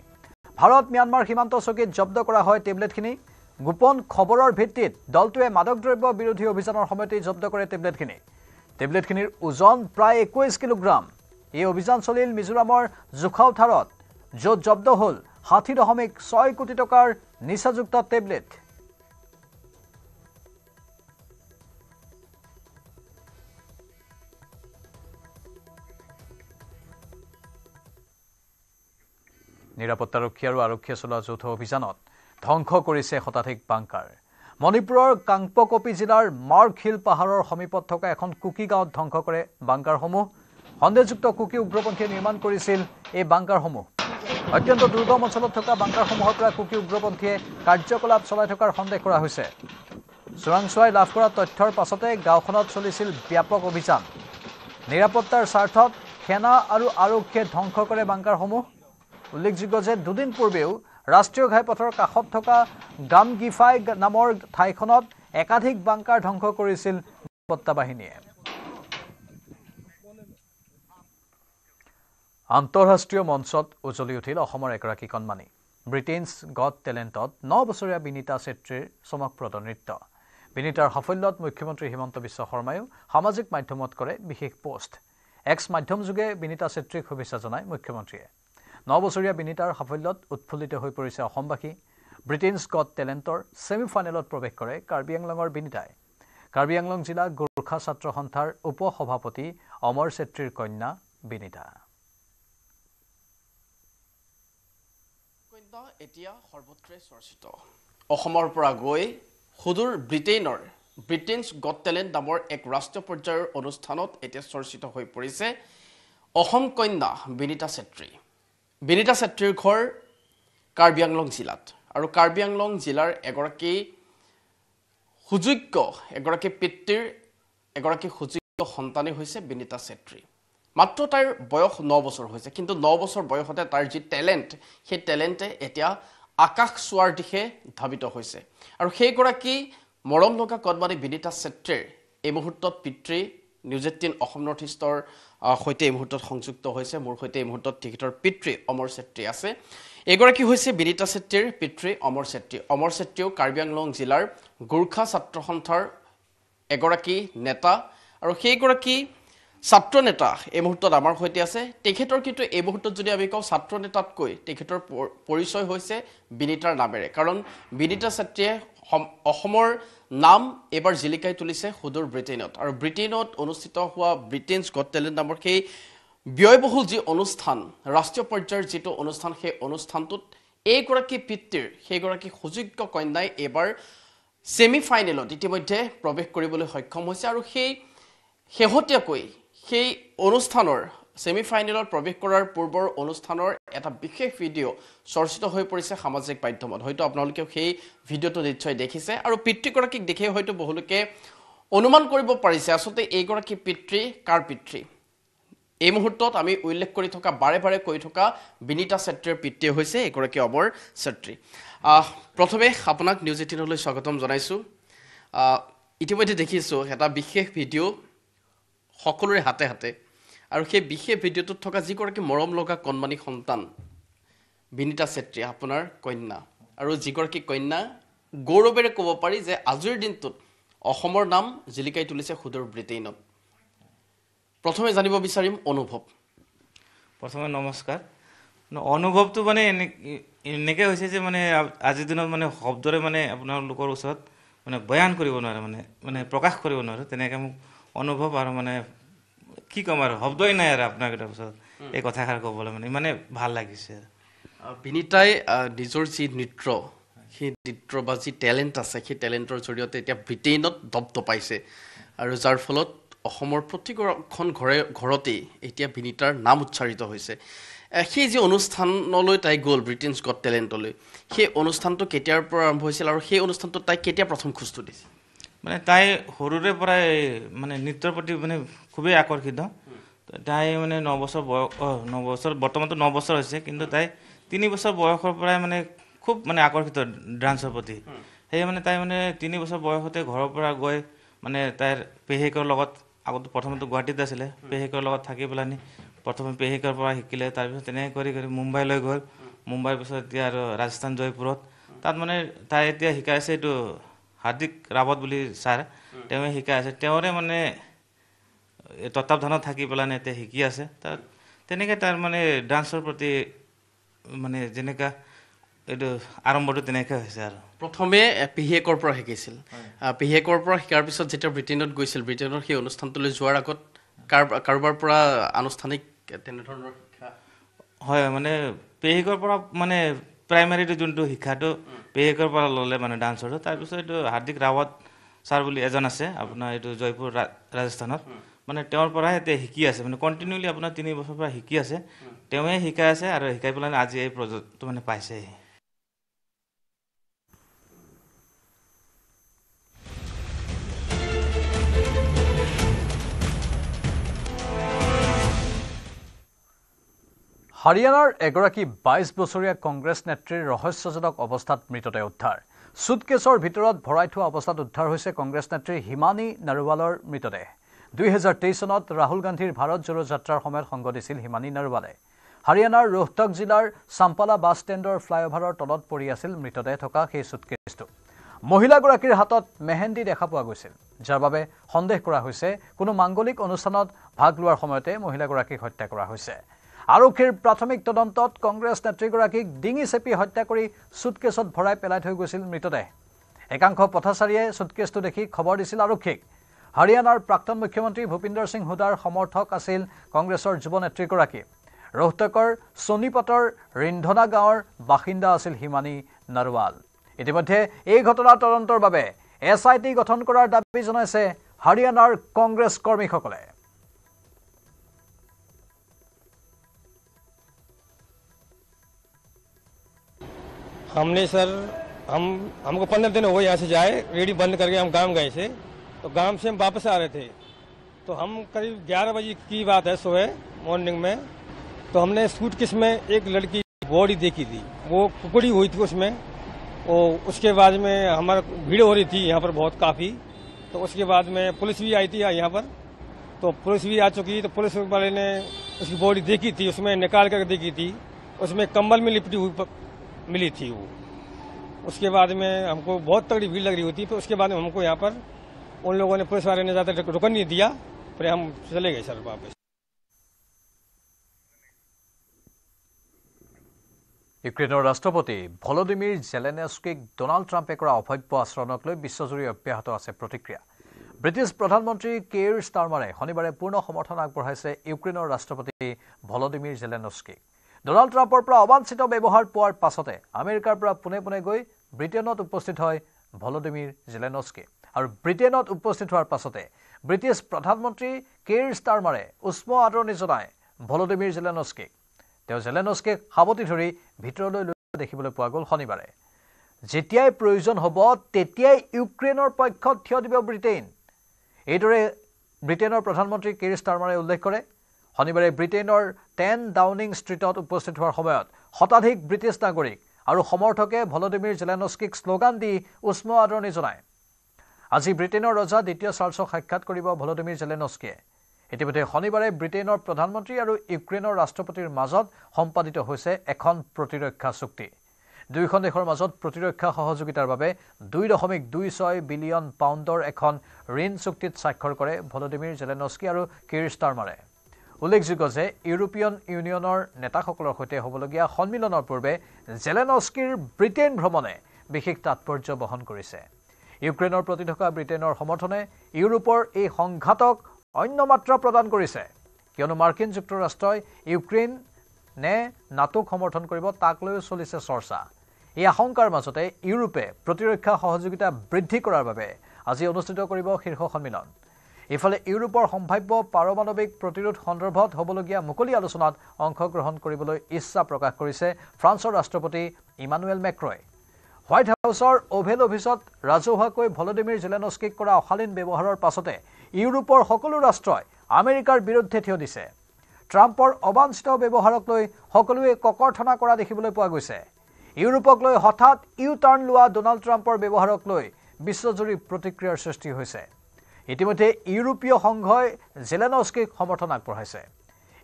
ভাৰত ম্যানমাৰ সীমান্ত চকীত জব্দ কৰা হয় টেবলেটখিনি গোপন খবৰৰ ভিত্তিত দলটোৱে মাদক দ্ৰব্য বিৰোধী অভিযানৰ সময়তে জব্দ কৰে টেবলেটখিনিৰ ওজন প্ৰায় 21 কিলোগ্ৰাম এই অভিযান চলিল মিজোৰামৰ জুখাউথাৰত য'ত জব্দ হ'ল 60.6 কোটি টকাৰ নিচাযুক্ত টেবলেট নিৰাপত্তাৰক্ষী আৰু আৰক্ষীয়ে চলোৱা যৌথ অভিযানত ধ্বংস কৰিছে শতাধিক বাংকাৰ মণিপুৰৰ কাংপকপি জিলাৰ মাৰ্কহিল পাহাৰৰ সমীপত থকা এখন কুকি গাঁৱত ধ্বংস কৰে বাংকাৰসমূহ সন্দেহযুক্ত কুকি উগ্ৰপন্থীয়ে নিৰ্মাণ কৰিছিল এই বাংকাৰসমূহ অত্যন্ত দুৰ্গম অঞ্চলত থকা বাংকাৰসমূহৰ পৰা কুকি উগ্ৰপন্থীয়ে কাৰ্যকলাপ চলাই থকাৰ সন্দেহ কৰা হৈছে চোৰাংচোৱাই লাভ কৰা তথ্যৰ পাছতে গাঁওখনত চলিছিল ব্যাপক অভিযান নিৰাপত্তাৰ স্বাৰ্থত সেনা আৰু আৰক্ষীয়ে ধ্বংস কৰে বাংকাৰসমূহ উল্লেখযোগ্য যে দুদিন পূৰ্বেও ৰাষ্ট্ৰীয় ঘাইপথৰ কাষত থকা গামগিফাই নামৰ ঠাইখনত একাধিক বাংকাৰ ধ্বংস কৰিছিল নিৰাপত্তা বাহিনীয়ে আন্তঃৰাষ্ট্ৰীয় মঞ্চত উজলি উঠিল অসমৰ এগৰাকী কণমানি ব্ৰিটেইনছ গট টেলেণ্টত 9 বছৰীয়া বিনীতা চেত্ৰীৰ চমকপ্ৰদ নৃত্য বিনীতাৰ সাফল্যত মুখ্যমন্ত্ৰী হিমন্ত বিশ্ব শৰ্মায়ো সামাজিক মাধ্যমত কৰে বিশেষ পোষ্ট এক্স মাধ্যমযোগে বিনীতা চেত্ৰীক শুভেচ্ছা জনায় মুখ্যমন্ত্ৰীয়ে 9 বছৰীয়া বিনীতাৰ সাফল্যত উৎফুল্লিত হৈ পৰিছে অসমবাসী ব্ৰিটেইনছ গট টেলেণ্টৰ ছেমিফাইনেলত প্ৰৱেশ কৰে কাৰ্বি আংলঙৰ বিনীতাই কাৰ্বি আংলং জিলা গোৰ্খা ছাত্ৰ সন্থাৰ উপ সভাপতি অমৰ চেত্ৰীৰ কন্যা বিনীতা এতিয়া সৰ্বত্ৰে চৰ্চিত অসমৰ পৰা গৈ সুদূৰ ব্ৰিটেইনছ গট টেলেণ্ট নামৰ এক ৰাষ্ট্ৰীয় পৰ্যায়ৰ অনুষ্ঠানত এতিয়া চৰ্চিত হৈ পৰিছে অসম কন্যা বিনীতা চেত্ৰীৰ ঘৰ কাৰ্বি আংলং জিলাত আৰু কাৰ্বি আংলং জিলাৰ এগৰাকী পিতৃৰ এগৰাকী সুযোগ্য সন্তানেই হৈছে বিনীতা চেত্ৰী মাত্ৰ তাইৰ বয়স 9 বছৰ হৈছে কিন্তু 9 বছৰ বয়সতে তাৰ যি টেলেণ্ট সেই টেলেণ্টে এতিয়া আকাশ চোৱাৰ দিশে ধাবিত হৈছে আৰু সেইগৰাকী মৰম লগা কণমানি বিনীতা চেত্ৰীৰ এই মুহূৰ্তত পিতৃ নিউজ 18 অসম নৰ্থ ইষ্টৰ সৈতে এই মুহূৰ্তত সংযুক্ত হৈছে মোৰ সৈতে এই মুহূৰ্তত তেখেতৰ পিতৃ অমৰ চেত্ৰী আছে এগৰাকী হৈছে বিনীতা চেত্ৰীৰ পিতৃ অমৰ চেত্ৰীও কাৰ্বি আংলং জিলাৰ গোৰ্খা ছাত্ৰ সন্থাৰ এগৰাকী নেতা আৰু সেইগৰাকী ছাত্ৰ নেতা এই মুহূৰ্তত আমাৰ সৈতে আছে তেখেতৰ কিন্তু এই মুহূৰ্তত যদি আমি কওঁ ছাত্ৰ নেতাতকৈ তেখেতৰ পৰিচয় হৈছে বিনীতাৰ নামেৰে কাৰণ বিনীতা চেত্ৰীয়ে অসমৰ নাম এবাৰ জিলিকাই তুলিছে সুদূৰ ব্ৰিটেইনত আৰু ব্ৰিটেইনত অনুষ্ঠিত হোৱা ব্ৰিটেইনছ গট টেলেণ্ট নামৰ সেই ব্যয়বহুল যি অনুষ্ঠান ৰাষ্ট্ৰীয় পৰ্যায়ৰ যিটো অনুষ্ঠান সেই অনুষ্ঠানটোত এইগৰাকী পিতৃৰ সেইগৰাকী সুযোগ্য কন্যাই এবাৰ ছেমিফাইনেলত ইতিমধ্যে প্ৰৱেশ কৰিবলৈ সক্ষম হৈছে আৰু শেহতীয়াকৈ সেই অনুষ্ঠানৰ ছেমিফাইনেলত প্ৰৱেশ কৰাৰ পূৰ্বৰ অনুষ্ঠানৰ এটা বিশেষ ভিডিঅ' চৰ্চিত হৈ পৰিছে সামাজিক মাধ্যমত হয়তো আপোনালোকে সেই ভিডিঅ'টো নিশ্চয় দেখিছে আৰু পিতৃগৰাকীক দেখি হয়তো বহুলোকে অনুমান কৰিব পাৰিছে আচলতে এইগৰাকী পিতৃ কাৰ পিতৃ এই মুহূৰ্তত আমি উল্লেখ কৰি থকা বাৰে কৈ থকা বিনীতা চেত্ৰীৰ পিতৃ হৈছে এগৰাকী অমৰ চেত্ৰী প্ৰথমে আপোনাক নিউজ 18 লৈ স্বাগতম জনাইছো ইতিমধ্যে দেখিছো এটা বিশেষ ভিডিঅ' সকলোৰে হাতে আৰু সেই বিশেষ ভিডিঅ'টোত থকা যিগৰাকী মৰম লগা কণমানি সন্তান বিনীতা চেত্ৰী আপোনাৰ কন্যা আৰু যিগৰাকী কন্যা গৌৰৱেৰে ক'ব পাৰি যে আজিৰ দিনটোত অসমৰ নাম জিলিকাই তুলিছে সুদূৰ ব্ৰিটেইনত প্ৰথমে জানিব বিচাৰিম অনুভৱ প্ৰথমে নমস্কাৰ অনুভৱটো মানে এনেকৈ হৈছে যে মানে আজিৰ দিনত মানে শব্দৰে মানে আপোনালোকৰ ওচৰত মানে বয়ান কৰিব নোৱাৰে মানে প্ৰকাশ কৰিব নোৱাৰে তেনেকৈ মোক অনুভৱ আৰু মানে কি ক'ম আৰু শব্দই নাই আৰু আপোনাক ওচৰত এই কথাষাৰ ক'বলৈ মানে ইমানে ভাল লাগিছে বিনীতাই নিজৰ যি নৃত্য সেই নৃত্য বা যি টেলেণ্ট আছে সেই টেলেণ্টৰ জৰিয়তে এতিয়া ব্ৰিটেইনত দপদপাইছে আৰু যাৰ ফলত অসমৰ প্ৰতিখন ঘৰতেই এতিয়া বিনীতাৰ নাম উচ্চাৰিত হৈছে সেই যি অনুষ্ঠানলৈ তাই গ'ল ব্ৰিটেইনছ গট টেলেণ্টলৈ সেই অনুষ্ঠানটো কেতিয়াৰ পৰা আৰম্ভ হৈছিল আৰু সেই অনুষ্ঠানটোত তাই কেতিয়া প্ৰথম খোজটো দিছিল মানে তাই সৰুৰে পৰাই মানে নৃত্যৰ প্ৰতি মানে খুবেই আকৰ্ষিত তাই মানে 9 বছৰ বৰ্তমানতো 9 বছৰ হৈছে কিন্তু তাই 3 বছৰ বয়সৰ পৰাই মানে খুব মানে আকৰ্ষিত ডান্সৰ প্ৰতি সেয়ে মানে তাই মানে 3 বছৰ বয়সতে ঘৰৰ পৰা গৈ মানে তাইৰ পেহীকৰ লগত আগতে প্ৰথমতে গুৱাহাটীত আছিলে পেহীকৰ লগত থাকি পেলাই প্ৰথমে পেহীকৰ পৰা শিকিলে তাৰপিছত তেনেকৈ কৰি মুম্বাইলৈ গ'ল মুম্বাইৰ পিছত এতিয়া আৰু ৰাজস্থান জয়পুৰত তাত মানে তাই এতিয়া শিকাইছে এইটো হাৰ্দিক ৰাৱত বুলি ছাৰ তেওঁ শিকাই আছে তেওঁৰে মানে তত্ত্বাৱধানত থাকি পেলাই এতিয়া শিকি আছে তাত তেনেকৈ তাৰ মানে ডান্সৰ প্ৰতি মানে যেনেকুৱা এইটো আৰম্ভটো তেনেকৈ হৈছে আৰু প্ৰথমে পেহীকৰ পৰা শিকিছিল পেহীকৰ পৰা শিকাৰ পিছত যেতিয়া ব্ৰিটেইনত গৈছিল ব্ৰিটেইনৰ সেই অনুষ্ঠানটোলৈ যোৱাৰ আগত কাৰোবাৰ পৰা আনুষ্ঠানিক তেনেধৰণৰ শিক্ষা হয় মানে পেহীকৰ পৰা মানে প্ৰাইমাৰীটো যোনটো শিক্ষাটো পেহেকৰ পৰা ল'লে মানে ডান্সৰটো তাৰপিছত এইটো হাৰ্দিক ৰাৱত ছাৰ বুলি এজন আছে আপোনাৰ এইটো জয়পুৰ ৰাজস্থানত মানে তেওঁৰ পৰাই এতিয়া শিকি আছে মানে কণ্টিনিউলি আপোনাৰ 3 বছৰৰ পৰা শিকি আছে তেওঁৱে শিকাই আছে আৰু শিকাই পেলাই আজি এই প্ৰজেক্টটো মানে পাইছে হাৰিয়ানাৰ এগৰাকী 22 বছৰীয়া কংগ্ৰেছ নেত্ৰীৰ ৰহস্যজনক অৱস্থাত মৃতদেহ উদ্ধাৰ সুটকেছৰ ভিতৰত ভৰাই থোৱা অৱস্থাত উদ্ধাৰ হৈছে কংগ্ৰেছ নেত্ৰী হিমানী নাৰৱালৰ মৃতদেহ 2023 চনত ৰাহুল গান্ধীৰ ভাৰত জোড়ো যাত্ৰাৰ সময়ত সংগ দিছিল হিমানী নাৰৱালে হাৰিয়ানাৰ ৰোহতক জিলাৰ চাম্পালা বাছ ষ্টেণ্ডৰ ফ্লাইঅভাৰৰ তলত পৰি আছিল মৃতদেহ থকা সেই সুটকেছটো মহিলাগৰাকীৰ হাতত মেহেন্দি দেখা পোৱা গৈছিল যাৰ বাবে সন্দেহ কৰা হৈছে কোনো মাংগলিক অনুষ্ঠানত ভাগ লোৱাৰ সময়তে মহিলাগৰাকীক হত্যা কৰা হৈছে আৰক্ষীৰ প্ৰাথমিক তদন্তত কংগ্ৰেছ নেত্ৰীগৰাকীক ডিঙি চেপি হত্যা কৰি সুটকেছত ভৰাই পেলাই থৈ গৈছিল মৃতদেহ একাংশ পথাচাৰীয়ে সুটকেছটো দেখি খবৰ দিছিল আৰক্ষীক হাৰিয়ানাৰ প্ৰাক্তন মুখ্যমন্ত্ৰী ভূপিন্দৰ সিং হুদাৰ সমৰ্থক আছিল কংগ্ৰেছৰ যুৱ নেত্ৰীগৰাকী ৰোহতকৰ সোনিপতৰ ৰিন্ধনা গাঁৱৰ বাসিন্দা আছিল হিমানী নাৰৱাল ইতিমধ্যে এই ঘটনাৰ তদন্তৰ বাবে SIT গঠন কৰাৰ দাবী জনাইছে হাৰিয়ানাৰ কংগ্ৰেছ কৰ্মীসকলে हमने सर हमको 15 दिन हो गए यहाँ से जाए रेडी बंद करके हम गांव गए थे तो गांव से हम वापस आ रहे थे तो हम करीब 11 बजे की बात है सुबह मॉर्निंग में तो हमने सूटकेस में एक लड़की बॉडी देखी थी वो कुकड़ी हुई थी उसमें और उसके बाद में हमारा भीड़ हो रही थी यहाँ पर बहुत काफ़ी तो उसके बाद में पुलिस भी आई थी यहाँ पर तो पुलिस भी आ चुकी तो पुलिस वाले ने उसकी बॉडी देखी थी उसमें निकाल कर देखी थी उसमें कंबल में लिपटी हुई मिली थी वो उसके बाद में हमको बहुत तगड़ी भीड़ लग रही होती तो उसके बाद में हमको यहाँ पर उन लोगों ने पुलिस वाले ने ज़्यादा रुकन नहीं दिया फिर हम चले गए सर वापस ইউক্ৰেইনৰ ৰাষ্ট্ৰপতি ভলোদিমিৰ জেলেনস্কিক ডোনাল্ড ট্ৰাম্পে কৰা অভব্য আচৰণক লৈ বিশ্বজুৰি অব্যাহত আছে প্ৰতিক্ৰিয়া ব্ৰিটিছ প্ৰধানমন্ত্ৰী কেইৰ ষ্টাৰমাৰে শনিবাৰে পূৰ্ণ সমৰ্থন আগবঢ়াইছে ইউক্ৰেইনৰ ৰাষ্ট্ৰপতি ভলোদিমিৰ জেলেনস্কিক ডোনাল্ড ট্ৰাম্পৰ পৰা অবাঞ্ছিত ব্যৱহাৰ পোৱাৰ পাছতে আমেৰিকাৰ পৰা পুনে পুনে গৈ ব্ৰিটেইনত উপস্থিত হয় ভলোদিমিৰ জেলেনস্কি আৰু ব্ৰিটেইনত উপস্থিত হোৱাৰ পাছতে ব্ৰিটিছ প্ৰধানমন্ত্ৰী কেইৰ ষ্টাৰমাৰে উষ্ম আদৰণি জনায় ভলোদিমিৰ জেলেনস্কিক তেওঁ জেলেনস্কিক সাৱটি ধৰি ভিতৰলৈ লৈ দেখিবলৈ পোৱা গ'ল শনিবাৰে যেতিয়াই প্ৰয়োজন হ'ব তেতিয়াই ইউক্ৰেইনৰ পক্ষত থিয় দিব ব্ৰিটেইন এইদৰে ব্ৰিটেইনৰ প্ৰধানমন্ত্ৰী কেইৰ ষ্টাৰমাৰে উল্লেখ কৰে শনিবাৰে ব্ৰিটেইনৰ 10 ডাউনিং ষ্ট্ৰীটত উপস্থিত হোৱাৰ সময়ত শতাধিক ব্ৰিটিছ নাগৰিক আৰু সমৰ্থকে ভলোদিমিৰ জেলেনস্কিক শ্লোগান দি উষ্ম আদৰণি জনায় আজি ব্ৰিটেইনৰ ৰজা দ্বিতীয় চাৰ্লছক সাক্ষাৎ কৰিব ভলোদিমিৰ জেলেনস্কিয়ে ইতিমধ্যে শনিবাৰে ব্ৰিটেইনৰ প্ৰধানমন্ত্ৰী আৰু ইউক্ৰেইনৰ ৰাষ্ট্ৰপতিৰ মাজত সম্পাদিত হৈছে এখন প্ৰতিৰক্ষা চুক্তি দুয়োখন দেশৰ মাজত প্ৰতিৰক্ষা সহযোগিতাৰ বাবে 2.26 বিলিয়ন পাউণ্ডৰ এখন ঋণ চুক্তিত স্বাক্ষৰ কৰে ভলোদিমিৰ জেলেনস্কি আৰু কেইৰ ষ্টাৰমাৰে উল্লেখযোগ্য যে ইউৰোপীয়ন ইউনিয়নৰ নেতাসকলৰ সৈতে হ'বলগীয়া সন্মিলনৰ পূৰ্বে জেলেনস্কিৰ ব্ৰিটেইন ভ্ৰমণে বিশেষ তাৎপৰ্য বহন কৰিছে ইউক্ৰেইনৰ প্ৰতি থকা ব্ৰিটেইনৰ সমৰ্থনে ইউৰোপৰ এই সংঘাতক অন্য মাত্ৰা প্ৰদান কৰিছে কিয়নো মাৰ্কিন যুক্তৰাষ্ট্ৰই ইউক্ৰেইন নে নাটোক সমৰ্থন কৰিব তাক লৈ চলিছে চৰ্চা এই আশংকাৰ মাজতে ইউৰোপে প্ৰতিৰক্ষা সহযোগিতা বৃদ্ধি কৰাৰ বাবে আজি অনুষ্ঠিত কৰিব শীৰ্ষ সন্মিলন ইফালে ইউৰোপৰ সম্ভাৱ্য পাৰমাণৱিক প্ৰতিৰোধ সন্দৰ্ভত হ'বলগীয়া মুকলি আলোচনাত অংশগ্ৰহণ কৰিবলৈ ইচ্ছা প্ৰকাশ কৰিছে ফ্ৰান্সৰ ৰাষ্ট্ৰপতি ইমানুৱেল মেক্ৰই হোৱাইট হাউছৰ ওভেল অফিচত ৰাজহুৱাকৈ ভলোদিমিৰ জেলেনস্কিক কৰা অশালীন ব্যৱহাৰৰ পাছতে ইউৰোপৰ সকলো ৰাষ্ট্ৰই আমেৰিকাৰ বিৰুদ্ধে থিয় দিছে ট্ৰাম্পৰ অবাঞ্ছিত ব্যৱহাৰক লৈ সকলোৱে ককৰ্থনা কৰা দেখিবলৈ পোৱা গৈছে ইউৰোপক লৈ হঠাৎ ইউ টাৰ্ণ লোৱা ডোনাল্ড ট্ৰাম্পৰ ব্যৱহাৰক লৈ বিশ্বজুৰি প্ৰতিক্ৰিয়াৰ সৃষ্টি হৈছে ইতিমধ্যে ইউৰোপীয় সংঘই জেলেনস্কিক সমৰ্থন আগবঢ়াইছে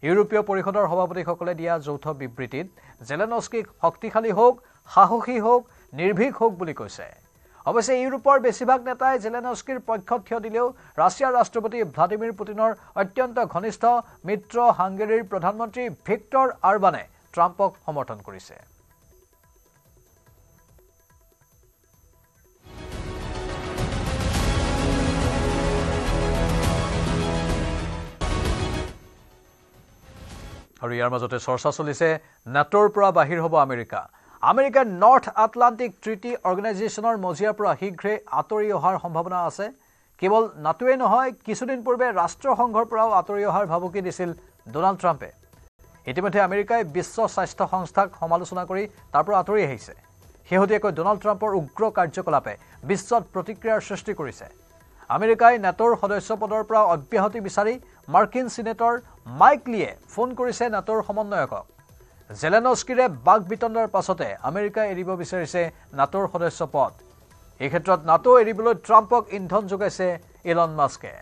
ইউৰোপীয় পৰিষদৰ সভাপতিসকলে দিয়া যৌথ বিবৃতিত জেলেনস্কিক শক্তিশালী হোক সাহসী হোক নিৰ্ভীক হোক বুলি কৈছে অৱশ্যে ইউৰোপৰ বেছিভাগ নেতাই জেলেনস্কিৰ পক্ষত থিয় দিলেও ৰাছিয়াৰ ৰাষ্ট্ৰপতি ভ্লাদিমিৰ পুটিনৰ অত্যন্ত ঘনিষ্ঠ মিত্ৰ হাংগেৰীৰ প্ৰধানমন্ত্ৰী ভিক্টৰ আৰবানে ট্ৰাম্পক সমৰ্থন কৰিছে আৰু ইয়াৰ মাজতে চৰ্চা চলিছে নাটোৰ পৰা বাহিৰ হ'ব আমেৰিকা আমেৰিকাৰ নৰ্থ আটলাণ্টিক ট্ৰিটি অৰ্গেনাইজেশ্যনৰ মজিয়াৰ পৰা শীঘ্ৰে আঁতৰি অহাৰ সম্ভাৱনা আছে কেৱল নাটোৱে নহয় কিছুদিন পূৰ্বে ৰাষ্ট্ৰসংঘৰ পৰাও আঁতৰি অহাৰ ভাবুকি দিছিল ডোনাল্ড ট্ৰাম্পে ইতিমধ্যে আমেৰিকাই বিশ্ব স্বাস্থ্য সংস্থাক সমালোচনা কৰি তাৰ পৰা আঁতৰি আহিছে শেহতীয়াকৈ ডোনাল্ড ট্ৰাম্পৰ উগ্ৰ কাৰ্যকলাপে বিশ্বত প্ৰতিক্ৰিয়াৰ সৃষ্টি কৰিছে আমেৰিকাই নেটোৰ সদস্য পদৰ পৰা অব্যাহতি বিচাৰি মাৰ্কিন সিনেটৰ মাইক লিয়ে ফোন কৰিছে নেটোৰ সমন্বয়কক জেলেনস্কিৰে বাক বিতণ্ডাৰ পাছতে আমেৰিকাই এৰিব বিচাৰিছে নাটোৰ সদস্য পদ এই ক্ষেত্ৰত নাটো এৰিবলৈ ট্ৰাম্পক ইন্ধন যোগাইছে ইলন মাস্কে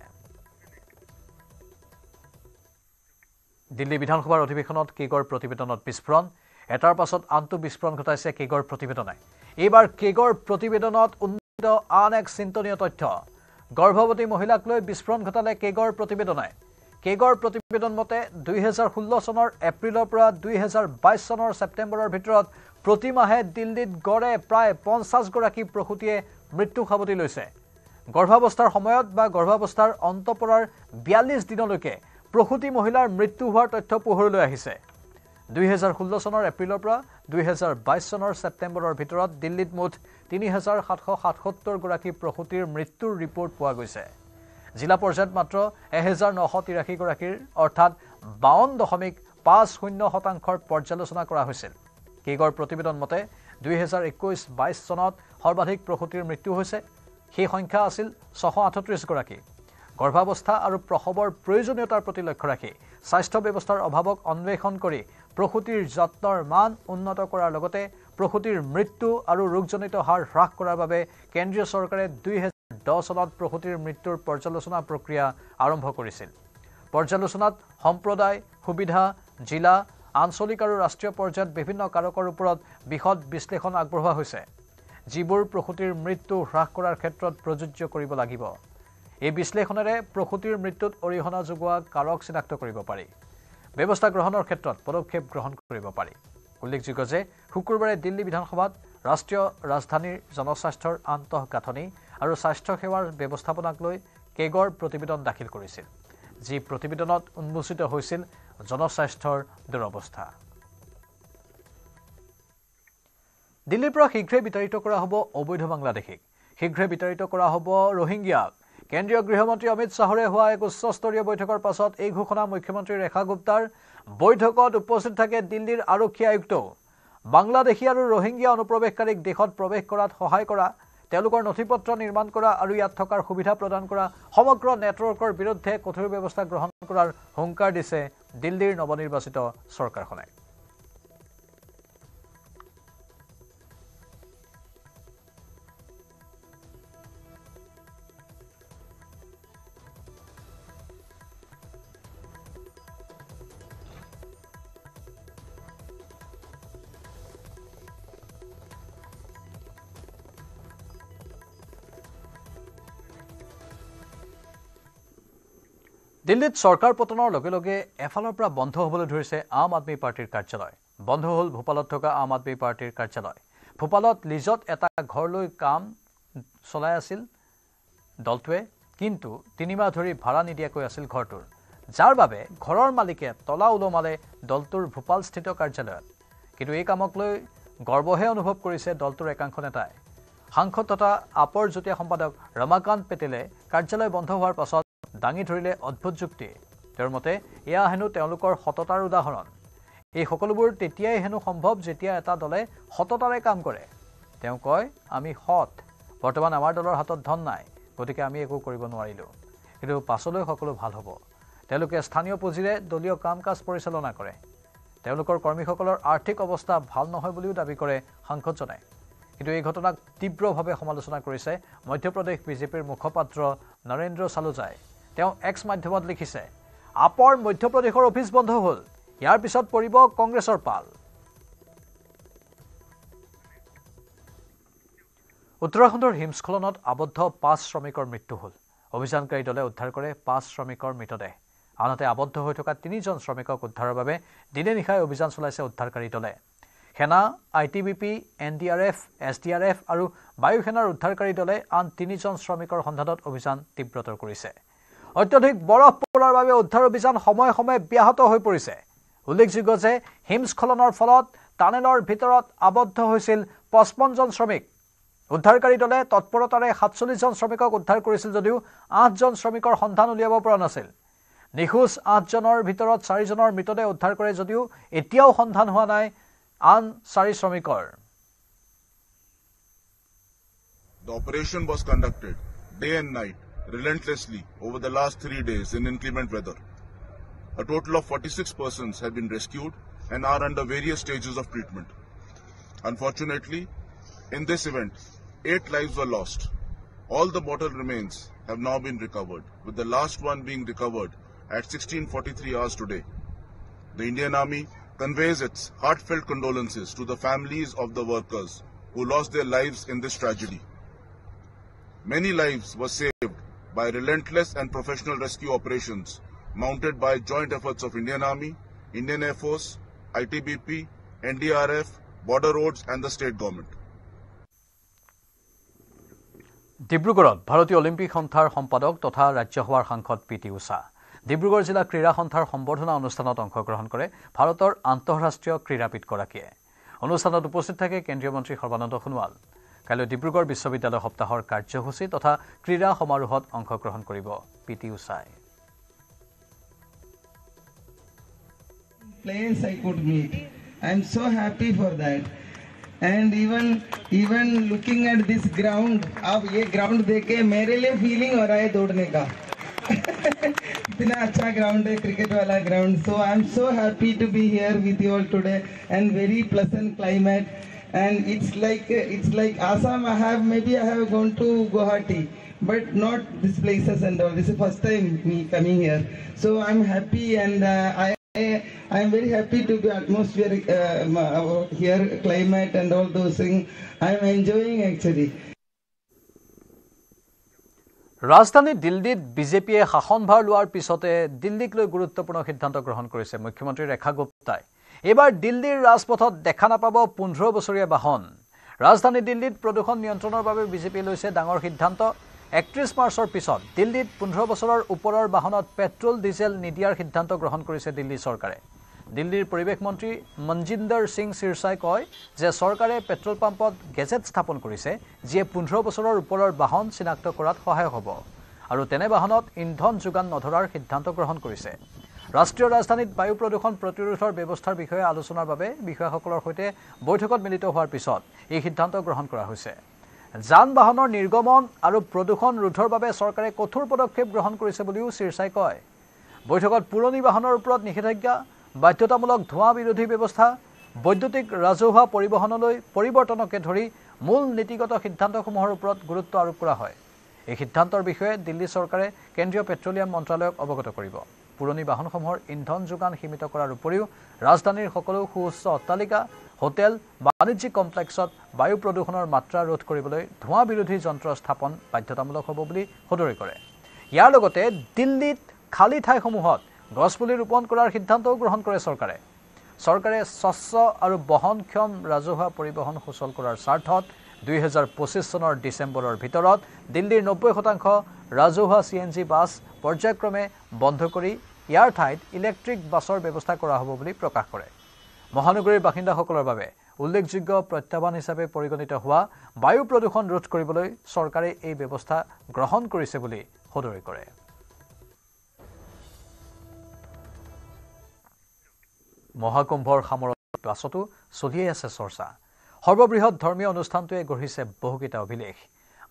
দিল্লী বিধানসভাৰ অধিৱেশনত কেগৰ প্ৰতিবেদনত বিস্ফোৰণ এটাৰ পাছত আনটো বিস্ফোৰণ ঘটাইছে কেগৰ প্ৰতিবেদনে এইবাৰ কেগৰ প্ৰতিবেদনত উন্নত আন এক চিন্তনীয় তথ্য গৰ্ভৱতী মহিলাক লৈ বিস্ফোৰণ ঘটালে কেগৰ প্ৰতিবেদনে কেগৰ প্ৰতিবেদন মতে 2016 চনৰ এপ্ৰিলৰ পৰা 2022 চনৰ ছেপ্টেম্বৰৰ ভিতৰত প্ৰতি মাহে দিল্লীত গড়ে প্ৰায় 50 গৰাকী প্ৰসূতিয়ে মৃত্যু সাৱটি লৈছে গৰ্ভাৱস্থাৰ সময়ত বা গৰ্ভাৱস্থাৰ অন্ত পৰাৰ 42 দিনলৈকে প্ৰসূতি মহিলাৰ মৃত্যু হোৱাৰ তথ্য পোহৰলৈ আহিছে 2016 চনৰ এপ্ৰিলৰ পৰা 2022 চনৰ ছেপ্টেম্বৰৰ ভিতৰত দিল্লীত মুঠ 3777 গৰাকী প্ৰসূতিৰ মৃত্যুৰ ৰিপৰ্ট পোৱা গৈছে জিলা পৰ্যায়ত মাত্ৰ 1983 গৰাকীৰ অৰ্থাৎ 52.50% পৰ্যালোচনা কৰা হৈছিল কেগৰ প্ৰতিবেদন মতে 2021-22 চনত সৰ্বাধিক প্ৰসূতিৰ মৃত্যু হৈছে সেই সংখ্যা আছিল 638 গৰাকী গৰ্ভাৱস্থা আৰু প্ৰসৱৰ প্ৰয়োজনীয়তাৰ প্ৰতি লক্ষ্য ৰাখি স্বাস্থ্য ব্যৱস্থাৰ অভাৱক অন্বেষণ কৰি প্ৰসূতিৰ যত্নৰ মান উন্নত কৰাৰ লগতে প্ৰসূতিৰ মৃত্যু আৰু ৰোগজনিত হাৰ হ্ৰাস কৰাৰ বাবে কেন্দ্ৰীয় চৰকাৰে 2010 চনত প্ৰসূতিৰ মৃত্যুৰ পৰ্যালোচনা প্ৰক্ৰিয়া আৰম্ভ কৰিছিল পৰ্যালোচনাত সম্প্ৰদায় সুবিধা জিলা আঞ্চলিক আৰু ৰাষ্ট্ৰীয় পৰ্যায়ত বিভিন্ন কাৰকৰ ওপৰত বিশদ বিশ্লেষণ আগবঢ়োৱা হৈছে যিবোৰ প্ৰসূতিৰ মৃত্যু হ্ৰাস কৰাৰ ক্ষেত্ৰত প্ৰযোজ্য কৰিব লাগিব এই বিশ্লেষণেৰে প্ৰসূতিৰ মৃত্যুত অৰিহণা যোগোৱা কাৰক চিনাক্ত কৰিব পাৰি ব্যৱস্থা গ্ৰহণৰ ক্ষেত্ৰত পদক্ষেপ গ্ৰহণ কৰিব পাৰি উল্লেখযোগ্য যে শুকুৰবাৰে দিল্লী বিধানসভাত ৰাষ্ট্ৰীয় ৰাজধানীৰ জনস্বাস্থ্যৰ আন্তঃগাঁথনি আৰু স্বাস্থ্য সেৱাৰ ব্যৱস্থাপনাক লৈ কেগৰ প্ৰতিবেদন দাখিল কৰিছিল যি প্ৰতিবেদনত উন্মোচিত হৈছিল জনস্বাস্থ্যৰ দুৰৱস্থা দিল্লীৰ পৰা শীঘ্ৰে বিতাৰিত কৰা হ'ব অবৈধ বাংলাদেশীক শীঘ্ৰে বিতাৰিত কৰা হ'ব ৰোহিংগিয়াক কেন্দ্ৰীয় গৃহমন্ত্ৰী অমিত শাহৰে হোৱা এক উচ্চস্তৰীয় বৈঠকৰ পাছত এই ঘোষণা মুখ্যমন্ত্ৰী ৰেখা গুপ্তাৰ বৈঠকত উপস্থিত থাকে দিল্লীৰ আৰক্ষী আয়ুক্ত বাংলাদেশী আৰু ৰোহিংগিয়া অনুপ্ৰৱেশকাৰীক দেশত প্ৰৱেশ কৰাত সহায় কৰা তেওঁলোকৰ নথিপত্ৰ নিৰ্মাণ কৰা আৰু ইয়াত থকাৰ সুবিধা প্ৰদান কৰা সমগ্ৰ নেটৱৰ্কৰ বিৰুদ্ধে কঠোৰ ব্যৱস্থা গ্ৰহণ কৰাৰ হুংকাৰ দিছে দিল্লীৰ নৱনিৰ্বাচিত চৰকাৰখনে দিল্লীত চৰকাৰ পতনৰ লগে লগে এফালৰ পৰা বন্ধ হ'বলৈ ধৰিছে আম আদমি পাৰ্টিৰ কাৰ্যালয় বন্ধ হ'ল ভূপালত থকা আম আদমি পাৰ্টিৰ কাৰ্যালয় ভূপালত লিজত এটা ঘৰ লৈ কাম চলাই আছিল দলটোৱে কিন্তু 3 মাহ ধৰি ভাড়া নিদিয়াকৈ আছিল ঘৰটোৰ যাৰ বাবে ঘৰৰ মালিকে তলা উলমালে দলটোৰ ভূপালস্থিত কাৰ্যালয়ত কিন্তু এই কামক লৈ গৰ্বহে অনুভৱ কৰিছে দলটোৰ একাংশ নেতাই সাংসদ তথা আপৰ যুটীয়া সম্পাদক ৰমাকান্ত পেটেলে কাৰ্যালয় বন্ধ হোৱাৰ পাছত দাঙি ধৰিলে অদ্ভুত যুক্তি তেওঁৰ মতে এয়া হেনো তেওঁলোকৰ সততাৰ উদাহৰণ এই সকলোবোৰ তেতিয়াই হেনো সম্ভৱ যেতিয়া এটা দলে সততাৰে কাম কৰে তেওঁ কয় আমি সৎ বৰ্তমান আমাৰ দলৰ হাতত ধন নাই গতিকে আমি একো কৰিব নোৱাৰিলো কিন্তু পাছলৈ সকলো ভাল হ'ব তেওঁলোকে স্থানীয় পুঁজিৰে দলীয় কাম-কাজ পৰিচালনা কৰে তেওঁলোকৰ কৰ্মীসকলৰ আৰ্থিক অৱস্থা ভাল নহয় বুলিও দাবী কৰে সাংসদজনে কিন্তু এই ঘটনাক তীব্ৰভাৱে সমালোচনা কৰিছে মধ্যপ্ৰদেশ বিজেপিৰ মুখপাত্ৰ নৰেন্দ্ৰ সালুজাই তেওঁ এক্স মাধ্যমত লিখিছে আপৰ মধ্যপ্ৰদেশৰ অফিচ বন্ধ হ'ল ইয়াৰ পিছত পৰিব কংগ্ৰেছৰ পাল উত্তৰাখণ্ডৰ হিমস্খলনত আবদ্ধ 5 শ্ৰমিকৰ মৃত্যু হ'ল অভিযানকাৰী দলে উদ্ধাৰ কৰে 5 শ্ৰমিকৰ মৃতদেহ আনহাতে আবদ্ধ হৈ থকা 3জন শ্ৰমিকক উদ্ধাৰৰ বাবে দিনে নিশাই অভিযান চলাইছে উদ্ধাৰকাৰী দলে সেনা আইটিবিপি এনডিআৰএফ এছডিআৰএফ আৰু বায়ু সেনাৰ উদ্ধাৰকাৰী দলে আন 3জন শ্ৰমিকৰ সন্ধানত অভিযান তীব্ৰতৰ কৰিছে অত্যধিক বৰফ পৰাৰ বাবে উদ্ধাৰ অভিযান সময়ে সময়ে ব্যাহত হৈ পৰিছে উল্লেখযোগ্য যে হিমস্খলনৰ ফলত টানেলৰ ভিতৰত আবদ্ধ হৈছিল 55 জন শ্ৰমিক উদ্ধাৰকাৰী দলে তৎপৰতাৰে 47 জন শ্ৰমিকক উদ্ধাৰ কৰিছিল যদিও 8 জন শ্ৰমিকৰ সন্ধান উলিয়াব পৰা নাছিল নিখোজ 8 জনৰ ভিতৰত 4 জনৰ মৃতদেহ উদ্ধাৰ কৰে যদিও এতিয়াও সন্ধান হোৱা নাই আন 4 শ্ৰমিকৰ The operation was conducted day and night relentlessly over the last 3 days in inclement weather. A total of 46 persons have been rescued and are under various stages of treatment. Unfortunately, in this event, 8 lives were lost. All the mortal remains have now been recovered, with the last one being recovered at 16:43 hours today. The Indian Army conveys its heartfelt condolences to the families of the workers who lost their lives in this tragedy. Many lives were saved by relentless and professional rescue operations mounted by joint efforts of Indian Army, Indian Air Force, ITBP, NDRF, Border Roads and the state government. ডিব্ৰুগড়ত ভাৰতীয় Olympic সন্থাৰ সম্পাদক তথা ৰাজ্যসভাৰ সাংসদ পিটি উষা ডিব্ৰুগড় জিলা ক্ৰীড়া সন্থাৰ সম্বৰ্ধনা অনুষ্ঠানত অংশগ্ৰহণ কৰে ভাৰতৰ আন্তঃৰাষ্ট্ৰীয় ক্ৰীড়াবিদগৰাকীয়ে অনুষ্ঠানত উপস্থিত থাকে কেন্দ্ৰীয় মন্ত্ৰী সৰ্বানন্দ সোণোৱাল কাইলৈ ডিব্ৰুগড় বিশ্ববিদ্যালয় সপ্তাহৰ কাৰ্যসূচী তথা ক্ৰীড়া সমাৰোহত অংশগ্ৰহণ কৰিব পিটি উষাই Players I could meet. I'm so happy for that. And even looking at this ground, अब ये ground देखे मेरे लिए feeling हो रहा है दौड़ने का. इतना अच्छा ground है cricket वाला ground. So I'm so happy to be here with you all today and very pleasant climate. And it's like Assam. I have gone to Guwahati, but not these places and all. This is first time me coming here. So I'm happy and I am very happy to be atmosphere here, climate and all those things. I am enjoying actually. ৰাজধানী দিল্লীত বিজেপিয়ে শাসনভাৰ লোৱাৰ পিছতে দিল্লীক লৈ গুৰুত্বপূৰ্ণ সিদ্ধান্ত গ্ৰহণ কৰিছে মুখ্যমন্ত্ৰী ৰেখা গুপ্তাই এবাৰ দিল্লীৰ ৰাজপথত দেখা নাপাব 15 বছৰীয়া বাহন ৰাজধানী দিল্লীত প্ৰদূষণ নিয়ন্ত্ৰণৰ বাবে বিজেপি লৈছে ডাঙৰ সিদ্ধান্ত 31 মাৰ্চৰ পিছত দিল্লীত 15 বছৰৰ ওপৰৰ বাহনত পেট্ৰল ডিজেল নিদিয়াৰ সিদ্ধান্ত গ্ৰহণ কৰিছে দিল্লী চৰকাৰে দিল্লীৰ পৰিৱেশ মন্ত্ৰী মনজিন্দৰ সিং সিৰসাই কয় যে চৰকাৰে পেট্ৰল পাম্পত গেজেট স্থাপন কৰিছে যিয়ে 15 বছৰৰ ওপৰৰ বাহন চিনাক্ত কৰাত সহায় হ'ব আৰু তেনে বাহনত ইন্ধন যোগান নধৰাৰ সিদ্ধান্ত গ্ৰহণ কৰিছে ৰাষ্ট্ৰীয় ৰাজধানীত বায়ু প্ৰদূষণ প্ৰতিৰোধৰ ব্যৱস্থাৰ বিষয়ে আলোচনাৰ বাবে বিষয়াসকলৰ সৈতে বৈঠকত মিলিত হোৱাৰ পিছত এই সিদ্ধান্ত গ্ৰহণ কৰা হৈছে যান বাহনৰ নিৰ্গমন আৰু প্ৰদূষণ ৰোধৰ বাবে চৰকাৰে কঠোৰ পদক্ষেপ গ্ৰহণ কৰিছে বুলিও সিৰসাই কয় বৈঠকত পুৰণি বাহনৰ ওপৰত নিষেধাজ্ঞা বাধ্যতামূলক ধোঁৱা বিৰোধী ব্যৱস্থা বৈদ্যুতিক ৰাজহুৱা পৰিবহণলৈ পৰিৱৰ্তনকে ধৰি মূল নীতিগত সিদ্ধান্তসমূহৰ ওপৰত গুৰুত্ব আৰোপ কৰা হয় এই সিদ্ধান্তৰ বিষয়ে দিল্লী চৰকাৰে কেন্দ্ৰীয় পেট্ৰলিয়াম মন্ত্ৰালয়ক অৱগত কৰিব পুৰণি বাহনসমূহৰ ইন্ধন যোগান সীমিত কৰাৰ উপৰিও ৰাজধানীৰ সকলো সুউচ্চ অট্টালিকা হোটেল বাণিজ্যিক কমপ্লেক্সত বায়ু প্ৰদূষণৰ মাত্ৰা ৰোধ কৰিবলৈ ধোঁৱা বিৰোধী যন্ত্ৰ স্থাপন বাধ্যতামূলক হ'ব বুলি সদৰি কৰে ইয়াৰ লগতে দিল্লীত খালী ঠাইসমূহত গছপুলি ৰোপণ কৰাৰ সিদ্ধান্তও গ্ৰহণ কৰে চৰকাৰে স্বচ্ছ আৰু বহনক্ষম ৰাজহুৱা পৰিবহণ সুচল কৰাৰ স্বাৰ্থত 2025 চনৰ ডিচেম্বৰৰ ভিতৰত দিল্লীৰ 90% ৰাজহুৱা CNG বাছ পৰ্যায়ক্ৰমে বন্ধ কৰি ইয়াৰ ঠাইত ইলেক্ট্ৰিক বাছৰ ব্যৱস্থা কৰা হ'ব বুলি প্ৰকাশ কৰে মহানগৰীৰ বাসিন্দাসকলৰ বাবে উল্লেখযোগ্য প্ৰত্যাহ্বান হিচাপে পৰিগণিত হোৱা বায়ু প্ৰদূষণ ৰোধ কৰিবলৈ চৰকাৰে এই ব্যৱস্থা গ্ৰহণ কৰিছে বুলি সদৰি কৰে মহাকুম্ভৰ সামৰণিৰ পাছতো চলিয়ে আছে চৰ্চা সৰ্ববৃহৎ ধৰ্মীয় অনুষ্ঠানটোৱে গঢ়িছে বহুকেইটা অভিলেখ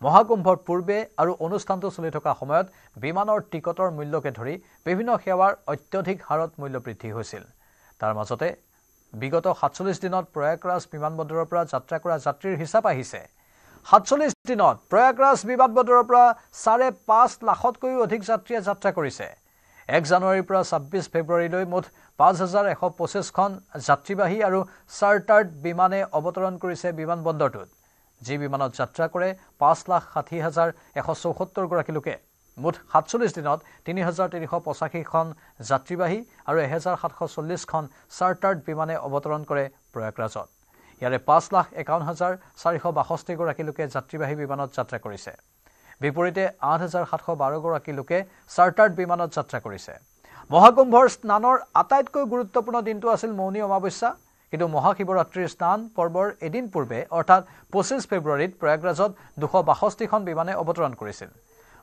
মহাকুম্ভৰ পূৰ্বে আৰু অনুষ্ঠানটো চলি থকা সময়ত বিমানৰ টিকটৰ মূল্যকে ধৰি বিভিন্ন সেৱাৰ অত্যধিক হাৰত মূল্য বৃদ্ধি হৈছিল তাৰ মাজতে বিগত 47 দিনত প্ৰয়াগৰাজ বিমানবন্দৰৰ পৰা যাত্ৰা কৰা যাত্ৰীৰ হিচাপ আহিছে 47 দিনত প্ৰয়াগৰাজ বিমানবন্দৰৰ পৰা 5.5 লাখতকৈও অধিক যাত্ৰীয়ে যাত্ৰা কৰিছে 1 জানুৱাৰীৰ পৰা 26 ফেব্ৰুৱাৰীলৈ মুঠ 5125খন যাত্ৰীবাহী আৰু চাৰ্টাৰ্ড বিমানে অৱতৰণ কৰিছে বিমানবন্দৰটোত যি বিমানত যাত্ৰা কৰে 5,60,174 গৰাকী লোকে মুঠ 47 দিনত 3,385খন যাত্ৰীবাহী আৰু 1,740খন চাৰ্টাৰ্ড বিমানে অৱতৰণ কৰে প্ৰয়াগৰাজত ইয়াৰে 5,51,462 গৰাকী লোকে যাত্ৰীবাহী বিমানত যাত্ৰা কৰিছে বিপৰীতে 8,712 গৰাকী লোকে চাৰ্টাৰ্ড বিমানত যাত্ৰা কৰিছে মহাকুম্ভৰ স্নানৰ আটাইতকৈ গুৰুত্বপূৰ্ণ দিনটো আছিল মৌনী অমাৱস্যা কিন্তু মহাশিৱৰাত্ৰিৰ স্নান পৰ্বৰ এদিন পূৰ্বে অৰ্থাৎ 25 ফেব্ৰুৱাৰীত প্ৰয়াগৰাজত 262খন বিমানে অৱতৰণ কৰিছিল।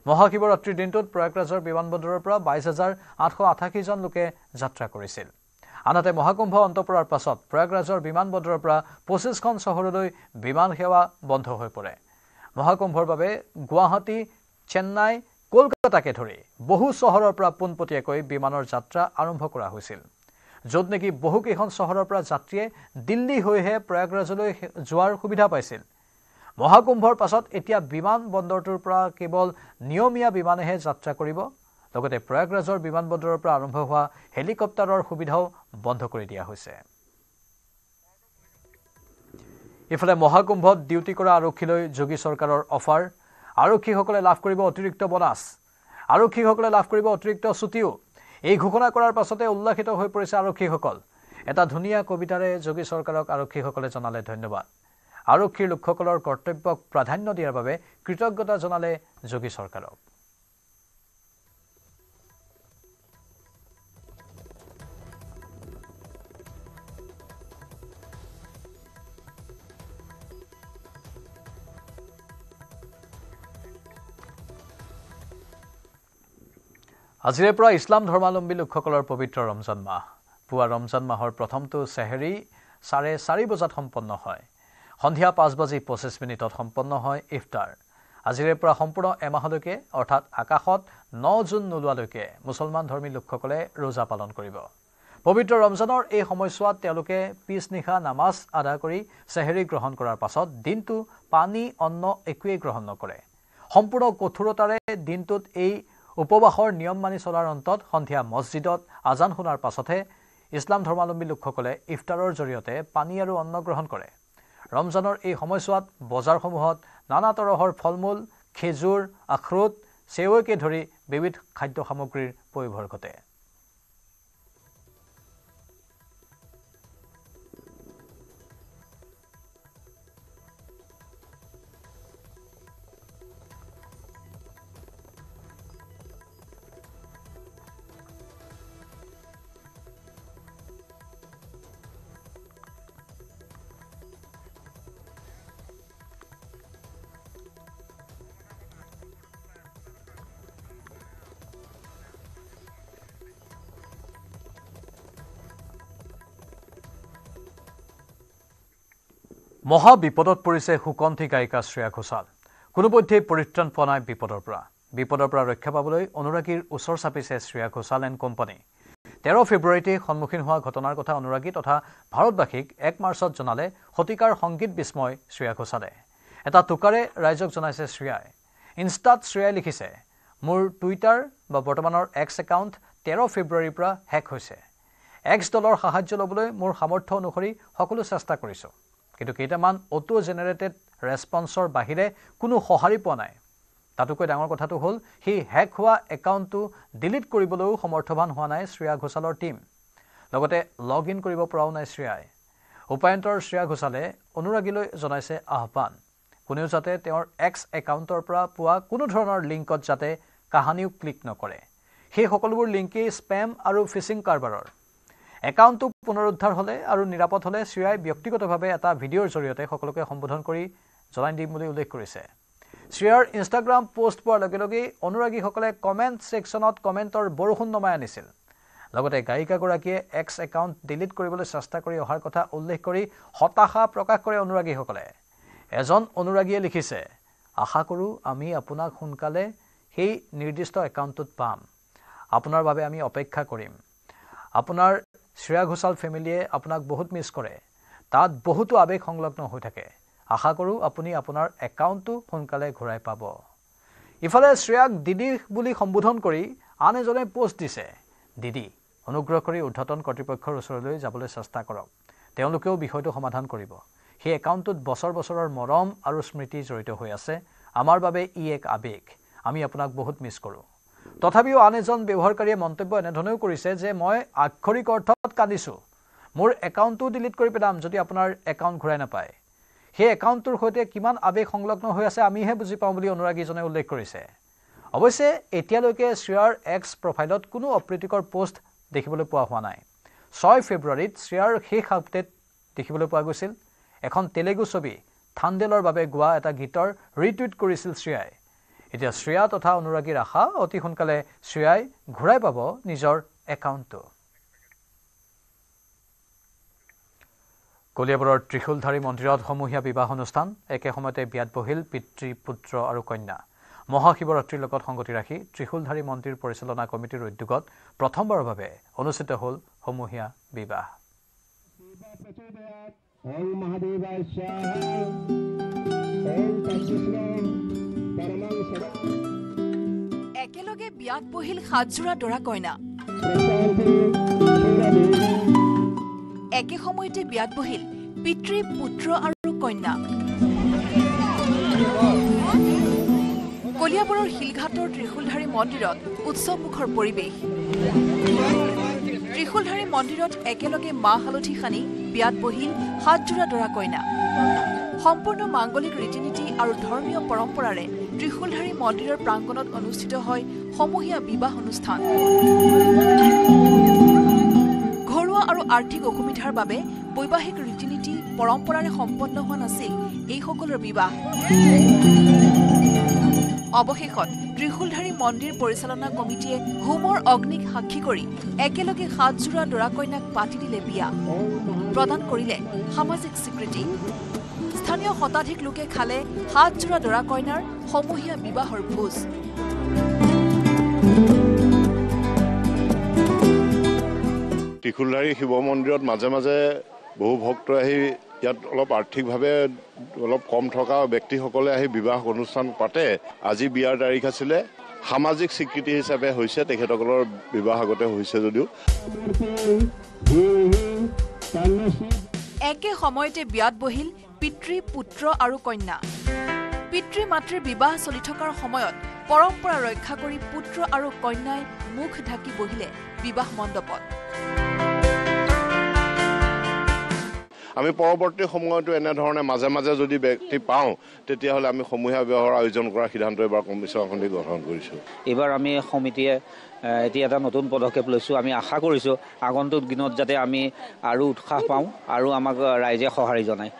মহাশিৱৰাত্ৰিৰ দিনটোত প্ৰয়াগৰাজৰ বিমানবন্দৰৰ পৰা 22,888 জন লোকে যাত্ৰা কৰিছিল। আনহাতে মহাকুম্ভ অন্ত পৰাৰ পাছত প্ৰয়াগৰাজৰ বিমানবন্দৰৰ পৰা 25খন চহৰলৈ বিমান সেৱা বন্ধ হৈ পৰে। মহাকুম্ভৰ বাবে গুৱাহাটী, চেন্নাই, কলকাতাকে ধৰি বহু চহৰৰ পৰা পোনপটীয়াকৈ বিমানৰ যাত্ৰা আৰম্ভ কৰা হৈছিল। য'ত নেকি বহুকেইখন চহৰৰ পৰা যাত্ৰীয়ে দিল্লী হৈহে প্ৰয়াগৰাজলৈ যোৱাৰ সুবিধা পাইছিল। মহাকুম্ভৰ পাছত এতিয়া বিমান বন্দৰটোৰ পৰা কেৱল নিয়মীয়া বিমানেহে যাত্ৰা কৰিব। লগতে প্ৰয়াগৰাজৰ বিমানবন্দৰৰ পৰা আৰম্ভ হোৱা হেলিকপ্টাৰৰ সুবিধাও বন্ধ কৰি দিয়া হৈছে। ইফালে মহাকুম্ভত ডিউটি কৰা আৰক্ষীলৈ যোগী চৰকাৰৰ অফাৰ। আৰক্ষীসকলে লাভ কৰিব অতিৰিক্ত বনাছ, আৰক্ষীসকলে লাভ কৰিব অতিৰিক্ত ছুটিও। এই ঘোষণা কৰাৰ পাছতে উল্লাসিত হৈ পৰিছে আৰক্ষীসকল। এটা ধুনীয়া কবিতাৰে যোগী চৰকাৰক আৰক্ষীসকলে জনালে ধন্যবাদ। আৰক্ষীৰ লোকসকলৰ কৰ্তব্যক প্ৰাধান্য দিয়াৰ বাবে কৃতজ্ঞতা জনালে যোগী চৰকাৰক। আজিৰে পৰা ইছলাম ধৰ্মাৱলম্বী লোকসকলৰ পবিত্ৰ ৰমজান মাহ। পুৱা ৰমজান মাহৰ প্ৰথমটো চেহেৰি 4:30 বজাত সম্পন্ন হয়। সন্ধিয়া 5:25 সম্পন্ন হয় ইফতাৰ। আজিৰে পৰা সম্পূৰ্ণ এমাহলৈকে অৰ্থাৎ আকাশত 9 জুন নোলোৱালৈকে মুছলমান ধৰ্মী লোকসকলে ৰোজা পালন কৰিব। পবিত্ৰ ৰমজানৰ এই সময়ছোৱাত তেওঁলোকে পিছনিশা নামাজ আদা কৰি চেহেৰি গ্ৰহণ কৰাৰ পাছত দিনটো পানী অন্ন একোৱেই গ্ৰহণ নকৰে। সম্পূৰ্ণ কঠোৰতাৰে দিনটোত এই উপবাসৰ নিয়ম মানি চলাৰ অন্তত সন্ধিয়া মছজিদত আজান শুনাৰ পাছতহে ইছলাম ধৰ্মাৱলম্বী লোকসকলে ইফতাৰৰ জৰিয়তে পানী আৰু অন্ন গ্ৰহণ কৰে। ৰমজানৰ এই সময়ছোৱাত বজাৰসমূহত নানা তৰহৰ ফল-মূল, খেজুৰ, আখৰোট, চেৱৈকে ধৰি বিবিধ খাদ্য সামগ্ৰীৰ পয়োভৰ ঘটে। মহা বিপদত পৰিছে সুকণ্ঠী গায়িকা শ্ৰেয়া ঘোষাল। কোনোপধ্যেই পৰিত্ৰাণ পোৱা নাই বিপদৰ পৰা ৰক্ষা পাবলৈ অনুৰাগীৰ ওচৰ চাপিছে শ্ৰেয়া ঘোষাল এণ্ড কোম্পানী। 13 ফেব্ৰুৱাৰীতে সন্মুখীন হোৱা ঘটনাৰ কথা অনুৰাগী তথা ভাৰতবাসীক 1 মাৰ্চত জনালে শতিকাৰ সংগীত বিস্ময় শ্ৰেয়া ঘোষালে। এটা টোকাৰে ৰাইজক জনাইছে শ্ৰেয়াই। ইনষ্টাত শ্ৰেয়াই লিখিছে, মোৰ টুইটাৰ বা বৰ্তমানৰ এক্স একাউণ্ট 13 ফেব্ৰুৱাৰীৰ পৰা হেক হৈছে। এক্স দলৰ সাহায্য ল'বলৈ মোৰ সামৰ্থ্য অনুসৰি সকলো চেষ্টা কৰিছোঁ, কিন্তু কেইটামান অটো জেনেৰেটেড ৰেছপন্সৰ বাহিৰে কোনো সঁহাৰি পোৱা নাই। তাতোকৈ ডাঙৰ কথাটো হ'ল সেই হেক হোৱা একাউণ্টটো ডিলিট কৰিবলৈও সমৰ্থৱান হোৱা নাই শ্ৰেয়া ঘোষালৰ টীম। লগতে লগ ইন কৰিব পৰাও নাই শ্ৰেয়াই। উপায়ন্তৰ শ্ৰেয়া ঘোষালে অনুৰাগীলৈ জনাইছে আহ্বান, কোনেও যাতে তেওঁৰ এক্স একাউণ্টৰ পৰা পোৱা কোনো ধৰণৰ লিংকত যাতে কাহানিও ক্লিক নকৰে। সেই সকলোবোৰ লিংকেই স্পেম আৰু ফিচিং কাৰবাৰৰ। একাউণ্টটো পুনৰুদ্ধাৰ হ'লে আৰু নিৰাপদ হ'লে শ্ৰেয়াই ব্যক্তিগতভাৱে এটা ভিডিঅ'ৰ জৰিয়তে সকলোকে সম্বোধন কৰি জনাই দিম বুলি উল্লেখ কৰিছে। শ্ৰেয়াৰ ইনষ্টাগ্ৰাম পোষ্ট পোৱাৰ লগে লগেই অনুৰাগীসকলে কমেণ্ট ছেকশ্যনত কমেণ্টৰ বৰষুণ নমাই আনিছিল। লগতে গায়িকাগৰাকীয়ে এক্স একাউণ্ট ডিলিট কৰিবলৈ চেষ্টা কৰি অহাৰ কথা উল্লেখ কৰি হতাশা প্ৰকাশ কৰে অনুৰাগীসকলে। এজন অনুৰাগীয়ে লিখিছে, আশা কৰোঁ আমি আপোনাক সোনকালে সেই নিৰ্দিষ্ট একাউণ্টটোত পাম। আপোনাৰ বাবে আমি অপেক্ষা কৰিম। আপোনাৰ শ্ৰেয়া ঘোষাল ফেমিলিয়ে আপোনাক বহুত মিছ কৰে। তাত বহুতো আৱেগ সংলগ্ন হৈ থাকে। আশা কৰোঁ আপুনি আপোনাৰ একাউণ্টটো সোনকালে ঘূৰাই পাব। ইফালে শ্ৰেয়াক দিদি বুলি সম্বোধন কৰি আন এজনে পোষ্ট দিছে, দিদি অনুগ্ৰহ কৰি ঊৰ্ধ্বতন কৰ্তৃপক্ষৰ ওচৰলৈ যাবলৈ চেষ্টা কৰক। তেওঁলোকেও বিষয়টো সমাধান কৰিব। সেই একাউণ্টটোত বছৰ বছৰৰ মৰম আৰু স্মৃতি জড়িত হৈ আছে। আমাৰ বাবে ই এক আৱেগ। আমি আপোনাক বহুত মিছ কৰোঁ। তথাপিও আন এজন ব্যৱহাৰকাৰীয়ে মন্তব্য এনেধৰণেও কৰিছে যে মই আক্ষৰিক অৰ্থত কান্দিছোঁ। মোৰ একাউণ্টটো ডিলিট কৰি পেলাম যদি আপোনাৰ একাউণ্ট ঘূৰাই নাপায়। সেই একাউণ্টটোৰ সৈতে কিমান আৱেগ সংলগ্ন হৈ আছে আমিহে বুজি পাওঁ বুলি অনুৰাগীজনে উল্লেখ কৰিছে। অৱশ্যে এতিয়ালৈকে শ্ৰেয়াৰ এক্স প্ৰফাইলত কোনো অপ্ৰীতিকৰ পোষ্ট দেখিবলৈ পোৱা হোৱা নাই। 6 ফেব্ৰুৱাৰীত শ্ৰেয়াৰ শেষ আপডেট দেখিবলৈ পোৱা গৈছিল এখন তেলেগু ছবি থান্দেলৰ বাবে গোৱা এটা গীতৰ ৰিটুইট কৰিছিল শ্ৰেয়াই এতিয়া শ্ৰেয়া তথা অনুৰাগীৰ আশা অতি সোনকালে শ্ৰেয়াই ঘূৰাই পাব নিজৰ একাউণ্টটো কলিয়াবৰৰ ত্ৰিশূলধাৰী মন্দিৰত সমূহীয়া বিবাহ অনুষ্ঠান একে সময়তে বিয়াত বহিল পিতৃ পুত্ৰ আৰু কন্যা মহাশিৱৰাত্ৰিৰ লগত সংগতি ৰাখি ত্ৰিশূলধাৰী মন্দিৰ পৰিচালনা কমিটিৰ উদ্যোগত প্ৰথমবাৰৰ বাবে অনুষ্ঠিত হ'ল সমূহীয়া বিবাহ একেলগে বিয়াত বহিল 7 জোৰা দৰা কইনা একে সময়তে বিয়াত বহিল পিতৃ পুত্ৰ আৰু কন্যা কলিয়াবৰৰ শিলঘাটৰ ত্ৰিশূলধাৰী মন্দিৰত উৎসৱমুখৰ পৰিৱেশ ত্ৰিশূলধাৰী মন্দিৰত একেলগে মাহ হালধি সানি বিয়াত বহিল 7 জোৰা দৰা কইনা সম্পূৰ্ণ মাংগলিক ৰীতি-নীতি আৰু ধৰ্মীয় পৰম্পৰাৰে ত্ৰিশূলধাৰী মন্দিৰৰ প্ৰাংগণত অনুষ্ঠিত হয় সমূহীয়া বিবাহ অনুষ্ঠান ঘৰুৱা আৰু আৰ্থিক অসুবিধাৰ বাবে বৈবাহিক ৰীতি-নীতি পৰম্পৰাৰে সম্পন্ন হোৱা নাছিল এই সকলৰ বিবাহ অৱশেষত ত্ৰিশূলধাৰী মন্দিৰ পৰিচালনা কমিটিয়ে হোমৰ অগ্নিক সাক্ষী কৰি একেলগে 7 জোৰা দৰা কইনাক পাতি দিলে বিয়া প্ৰদান কৰিলে সামাজিক স্বীকৃতি স্থানীয় শতাধিক লোকে খালে 7 জোৰা দৰা কইনাৰ সমূহীয়া বিবাহৰ ভোজ ত্ৰিশূলধাৰী শিৱ মন্দিৰত মাজে মাজে বহু ভক্ত আহি ইয়াত অলপ আৰ্থিকভাৱে অলপ কম থকা ব্যক্তিসকলে আহি বিবাহ অনুষ্ঠান পাতে আজি বিয়াৰ তাৰিখ আছিলে সামাজিক স্বীকৃতি হিচাপে হৈছে তেখেতসকলৰ বিবাহ আগতে হৈছে যদিও একে সময়তে বিয়াত বহিল পিতৃ পুত্ৰ আৰু কন্যা পিতৃ মাতৃৰ বিবাহ চলি থকাৰ সময়ত পৰম্পৰা ৰক্ষা কৰি পুত্ৰ আৰু কন্যাই মুখ ঢাকি বহিলে বিবাহ মণ্ডপত আমি পৰৱৰ্তী সময়তো এনেধৰণে মাজে মাজে যদি ব্যক্তি পাওঁ তেতিয়াহ'লে আমি সমূহীয়া বিবাহৰ আয়োজন কৰাৰ সিদ্ধান্ত এবাৰ কমিশ্যনখনে গ্ৰহণ কৰিছোঁ এইবাৰ আমি সমিতিয়ে এতিয়া এটা নতুন পদক্ষেপ লৈছোঁ আমি আশা কৰিছোঁ আগন্তুক দিনত যাতে আমি আৰু উৎসাহ পাওঁ আৰু আমাক ৰাইজে সঁহাৰি জনায়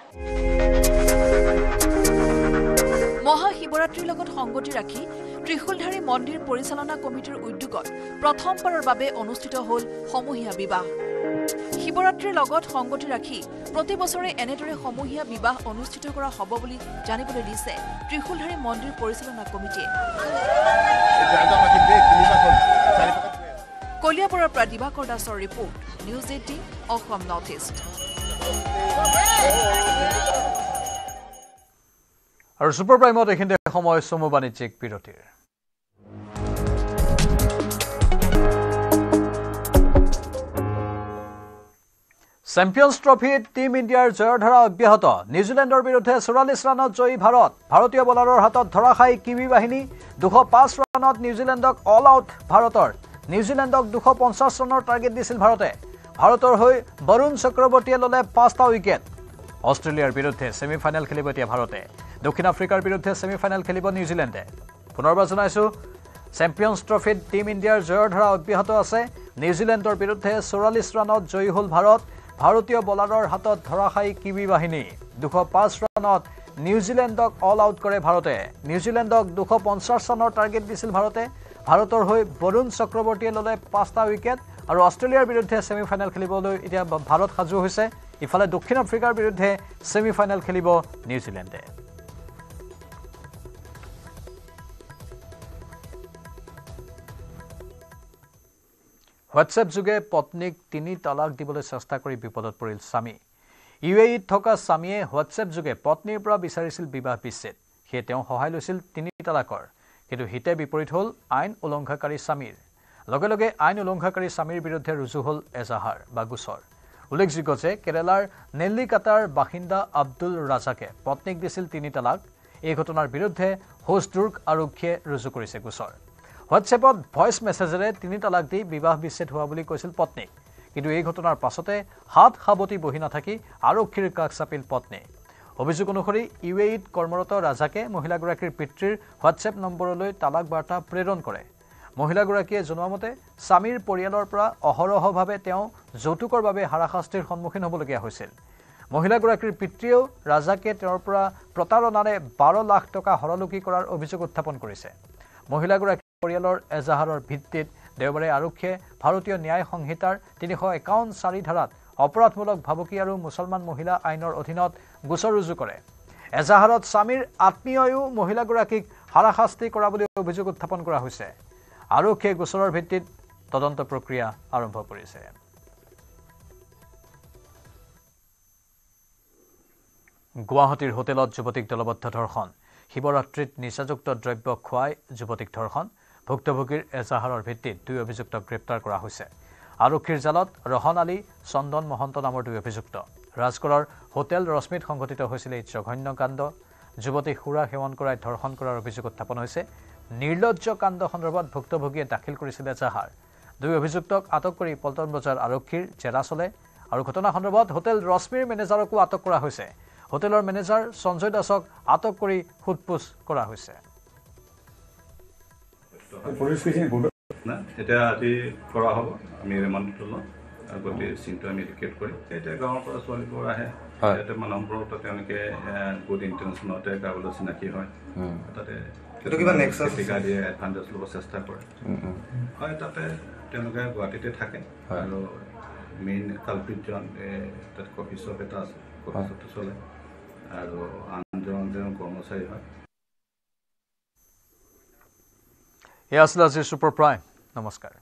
মহাশিৱৰাত্ৰিৰ লগত সংগতি ৰাখি ত্ৰিশূলধাৰী মন্দিৰ পৰিচালনা কমিটিৰ উদ্যোগত প্ৰথমবাৰৰ বাবে অনুষ্ঠিত হ'ল সমূহীয়া বিবাহ শিৱৰাত্ৰিৰ লগত সংগতি ৰাখি প্ৰতি বছৰে এনেদৰে সমূহীয়া বিবাহ অনুষ্ঠিত কৰা হ'ব বুলি জানিবলৈ দিছে ত্ৰিশূলধাৰী মন্দিৰ পৰিচালনা কমিটিয়ে কলিয়াবৰৰ পৰা দিবাকৰ দাসৰ report news 18 Assam north east আৰু সুপাৰ প্ৰাইমত এইখিনিতে সময় চমু বাণিজ্যিক বিৰতিৰ চেম্পিয়ন্স ট্ৰফিত টিম ইণ্ডিয়াৰ জয়ৰ ধাৰা অব্যাহত নিউজিলেণ্ডৰ বিৰুদ্ধে 44 ৰানত জয়ী ভাৰতীয় বলাৰৰ হাতত ধৰাশায়ী কিৱি বাহিনী 205 ৰানত নিউজিলেণ্ডক অল আউট ভাৰতৰ নিউজিলেণ্ডক 250 ৰানৰ টাৰ্গেট দিছিল ভাৰতৰ হৈ বৰুণ চক্ৰৱৰ্তীয়ে ল'লে 5টা উইকেট অষ্ট্ৰেলিয়াৰ বিৰুদ্ধে ছেমিফাইনেল খেলিব এতিয়া ভাৰতে দক্ষিণ আফ্ৰিকাৰ বিৰুদ্ধে ছেমিফাইনেল খেলিব নিউজিলেণ্ডে পুনৰবাৰ জনাইছো চেম্পিয়ন্স ট্ৰফিত টিম ইণ্ডিয়াৰ জয়ৰ ধাৰা অব্যাহত আছে নিউজিলেণ্ডৰ বিৰুদ্ধে 44 ৰানত জয়ী হ'ল ভাৰতীয় বলাৰৰ হাতত ধৰাশায়ী কিৱি বাহিনী 205 ৰানত নিউজিলেণ্ডক অল আউট কৰে ভাৰতে নিউজিলেণ্ডক 250 ৰানৰ টাৰ্গেট দিছিল ভাৰতৰ হৈ বৰুণ চক্ৰৱৰ্তীয়ে ল'লে 5টা উইকেট আৰু অষ্ট্ৰেলিয়াৰ বিৰুদ্ধে ছেমিফাইনেল খেলিবলৈ এতিয়া ভাৰত সাজু হৈছে ইফালে দক্ষিণ আফ্ৰিকাৰ বিৰুদ্ধে ছেমিফাইনেল খেলিব নিউজিলেণ্ডে হোৱাটছএপ যোগে পত্নীক 3 তালাক দিবলৈ চেষ্টা কৰি বিপদত পৰিল স্বামী ইউএইত থকা স্বামীয়ে হোৱাটছএপ যোগে পত্নীৰ পৰা বিচাৰিছিল বিবাহ বিচ্ছেদ সেয়ে তেওঁ সহায় লৈছিল 3 তালাকৰ কিন্তু হিতে বিপৰীত হ'ল আইন উলংঘাকাৰী স্বামীৰ লগে লগে আইন উলংঘাকাৰী স্বামীৰ বিৰুদ্ধে ৰুজু হ'ল এজাহাৰ বা গোচৰ উল্লেখযোগ্য যে কেৰালাৰ নেল্লিকাটাৰ বাসিন্দা আব্দুল ৰাজাকে পত্নীক দিছিল 3 তালাক এই ঘটনাৰ বিৰুদ্ধে হোছদুৰ্গ আৰক্ষীয়ে ৰুজু কৰিছে গোচৰ হোৱাটছএপত ভয়েস মেছেজেৰে 3 তালাক দি বিবাহ বিচ্ছেদ হোৱা বুলি কৈছিল পত্নীক কিন্তু এই ঘটনাৰ পাছতে হাত সাবতি বহি নাথাকি আৰক্ষীৰ কাষ চাপিল পত্নী অভিযোগ অনুসৰি ইউএইত কৰ্মৰত ৰাজাকে মহিলাগৰাকীৰ পিতৃৰ হোৱাটছএপ নম্বৰলৈ তালাক বাৰ্তা প্ৰেৰণ কৰে মহিলাগৰাকীয়ে জনোৱা মতে স্বামীৰ পৰিয়ালৰ পৰা অহৰহভাৱে তেওঁ যৌতুকৰ বাবে হাৰাশাস্তিৰ সন্মুখীন হ'বলগীয়া হৈছিল মহিলাগৰাকীৰ পিতৃয়েও ৰাজাকে তেওঁৰ পৰা প্ৰতাৰণাৰে 12 লাখ টকা হৰলুকি কৰাৰ অভিযোগ উত্থাপন কৰিছে। মহিলাগৰাকীৰ পৰিয়ালৰ এজাহাৰৰ ভিত্তিত দেওবাৰে আৰক্ষীয়ে ভাৰতীয় ন্যায় সংহিতাৰ 351(4) ধাৰাত অপৰাধমূলক ভাবুকি আৰু মুছলমান মহিলা আইনৰ অধীনত গোচৰ ৰুজু কৰে। এজাহাৰত স্বামীৰ আত্মীয়ও মহিলাগৰাকীক হাৰাশাস্তি কৰা বুলি অভিযোগ উত্থাপন কৰা হৈছে। আৰক্ষীয়ে গোচৰৰ ভিত্তিত তদন্ত প্ৰক্ৰিয়া আৰম্ভ কৰিছে। গুৱাহাটীৰ হোটেলত যুৱতীক দলবদ্ধ ধৰ্ষণ। শিৱৰাত্ৰিত নিচাযুক্ত দ্ৰব্য খুৱাই যুৱতীক ধৰ্ষণ। ভুক্তভোগীৰ এজাহাৰৰ ভিত্তিত 2 অভিযুক্তক গ্ৰেপ্তাৰ কৰা হৈছে। আৰক্ষীৰ জালত ৰহন আলী, চন্দন মহন্ত নামৰ 2 অভিযুক্ত। ৰাজগড়ৰ হোটেল ৰশ্মিত সংঘটিত হৈছিল এই জঘন্য কাণ্ড। যুৱতীক সুৰা সেৱন কৰাই ধৰ্ষণ কৰাৰ অভিযোগ উত্থাপন হৈছে। নিৰ্লজ্জ কাণ্ড সন্দৰ্ভত ভুক্তভোগীয়ে দাখিল কৰিছিল এজাহাৰ। 2 অভিযুক্তক আটক কৰি পল্টন বজাৰ আৰক্ষীৰ জেৰা চলে আৰু ঘটনা সন্দৰ্ভত হোটেল ৰশ্মিৰ মেনেজাৰকো আটক কৰা হৈছে। হোটেলৰ মেনেজাৰ সঞ্জয় দাসক আটক কৰি সোধপোছ কৰা হৈছে। এতিয়া আজি কৰা হ'ব, আমি ৰিমাণ্ডত ল'ম, গোটেই চিনটো আমি টিকেট কৰিম। এতিয়া গাঁৱৰ পৰা ছোৱালীবোৰ আহে, ইয়াতে মানুহবোৰৰ তেওঁলোকে গুড ইণ্টেনশ্যনতে গাবলৈ চিনাকি হয়, তাতে টিকা দিয়ে, এডভান্টেজ ল'ব চেষ্টা কৰে। হয়, তাতে তেওঁলোকে গুৱাহাটীতে থাকে আৰু মেইন কালপিতজন তাত কফি শ্বপ এটা আছে, কফি শ্বপটো চলে আৰু আনজন কৰ্মচাৰী হয়। এয়া আছিল আজিৰ ছুপাৰ প্ৰাইম। নমস্কাৰ।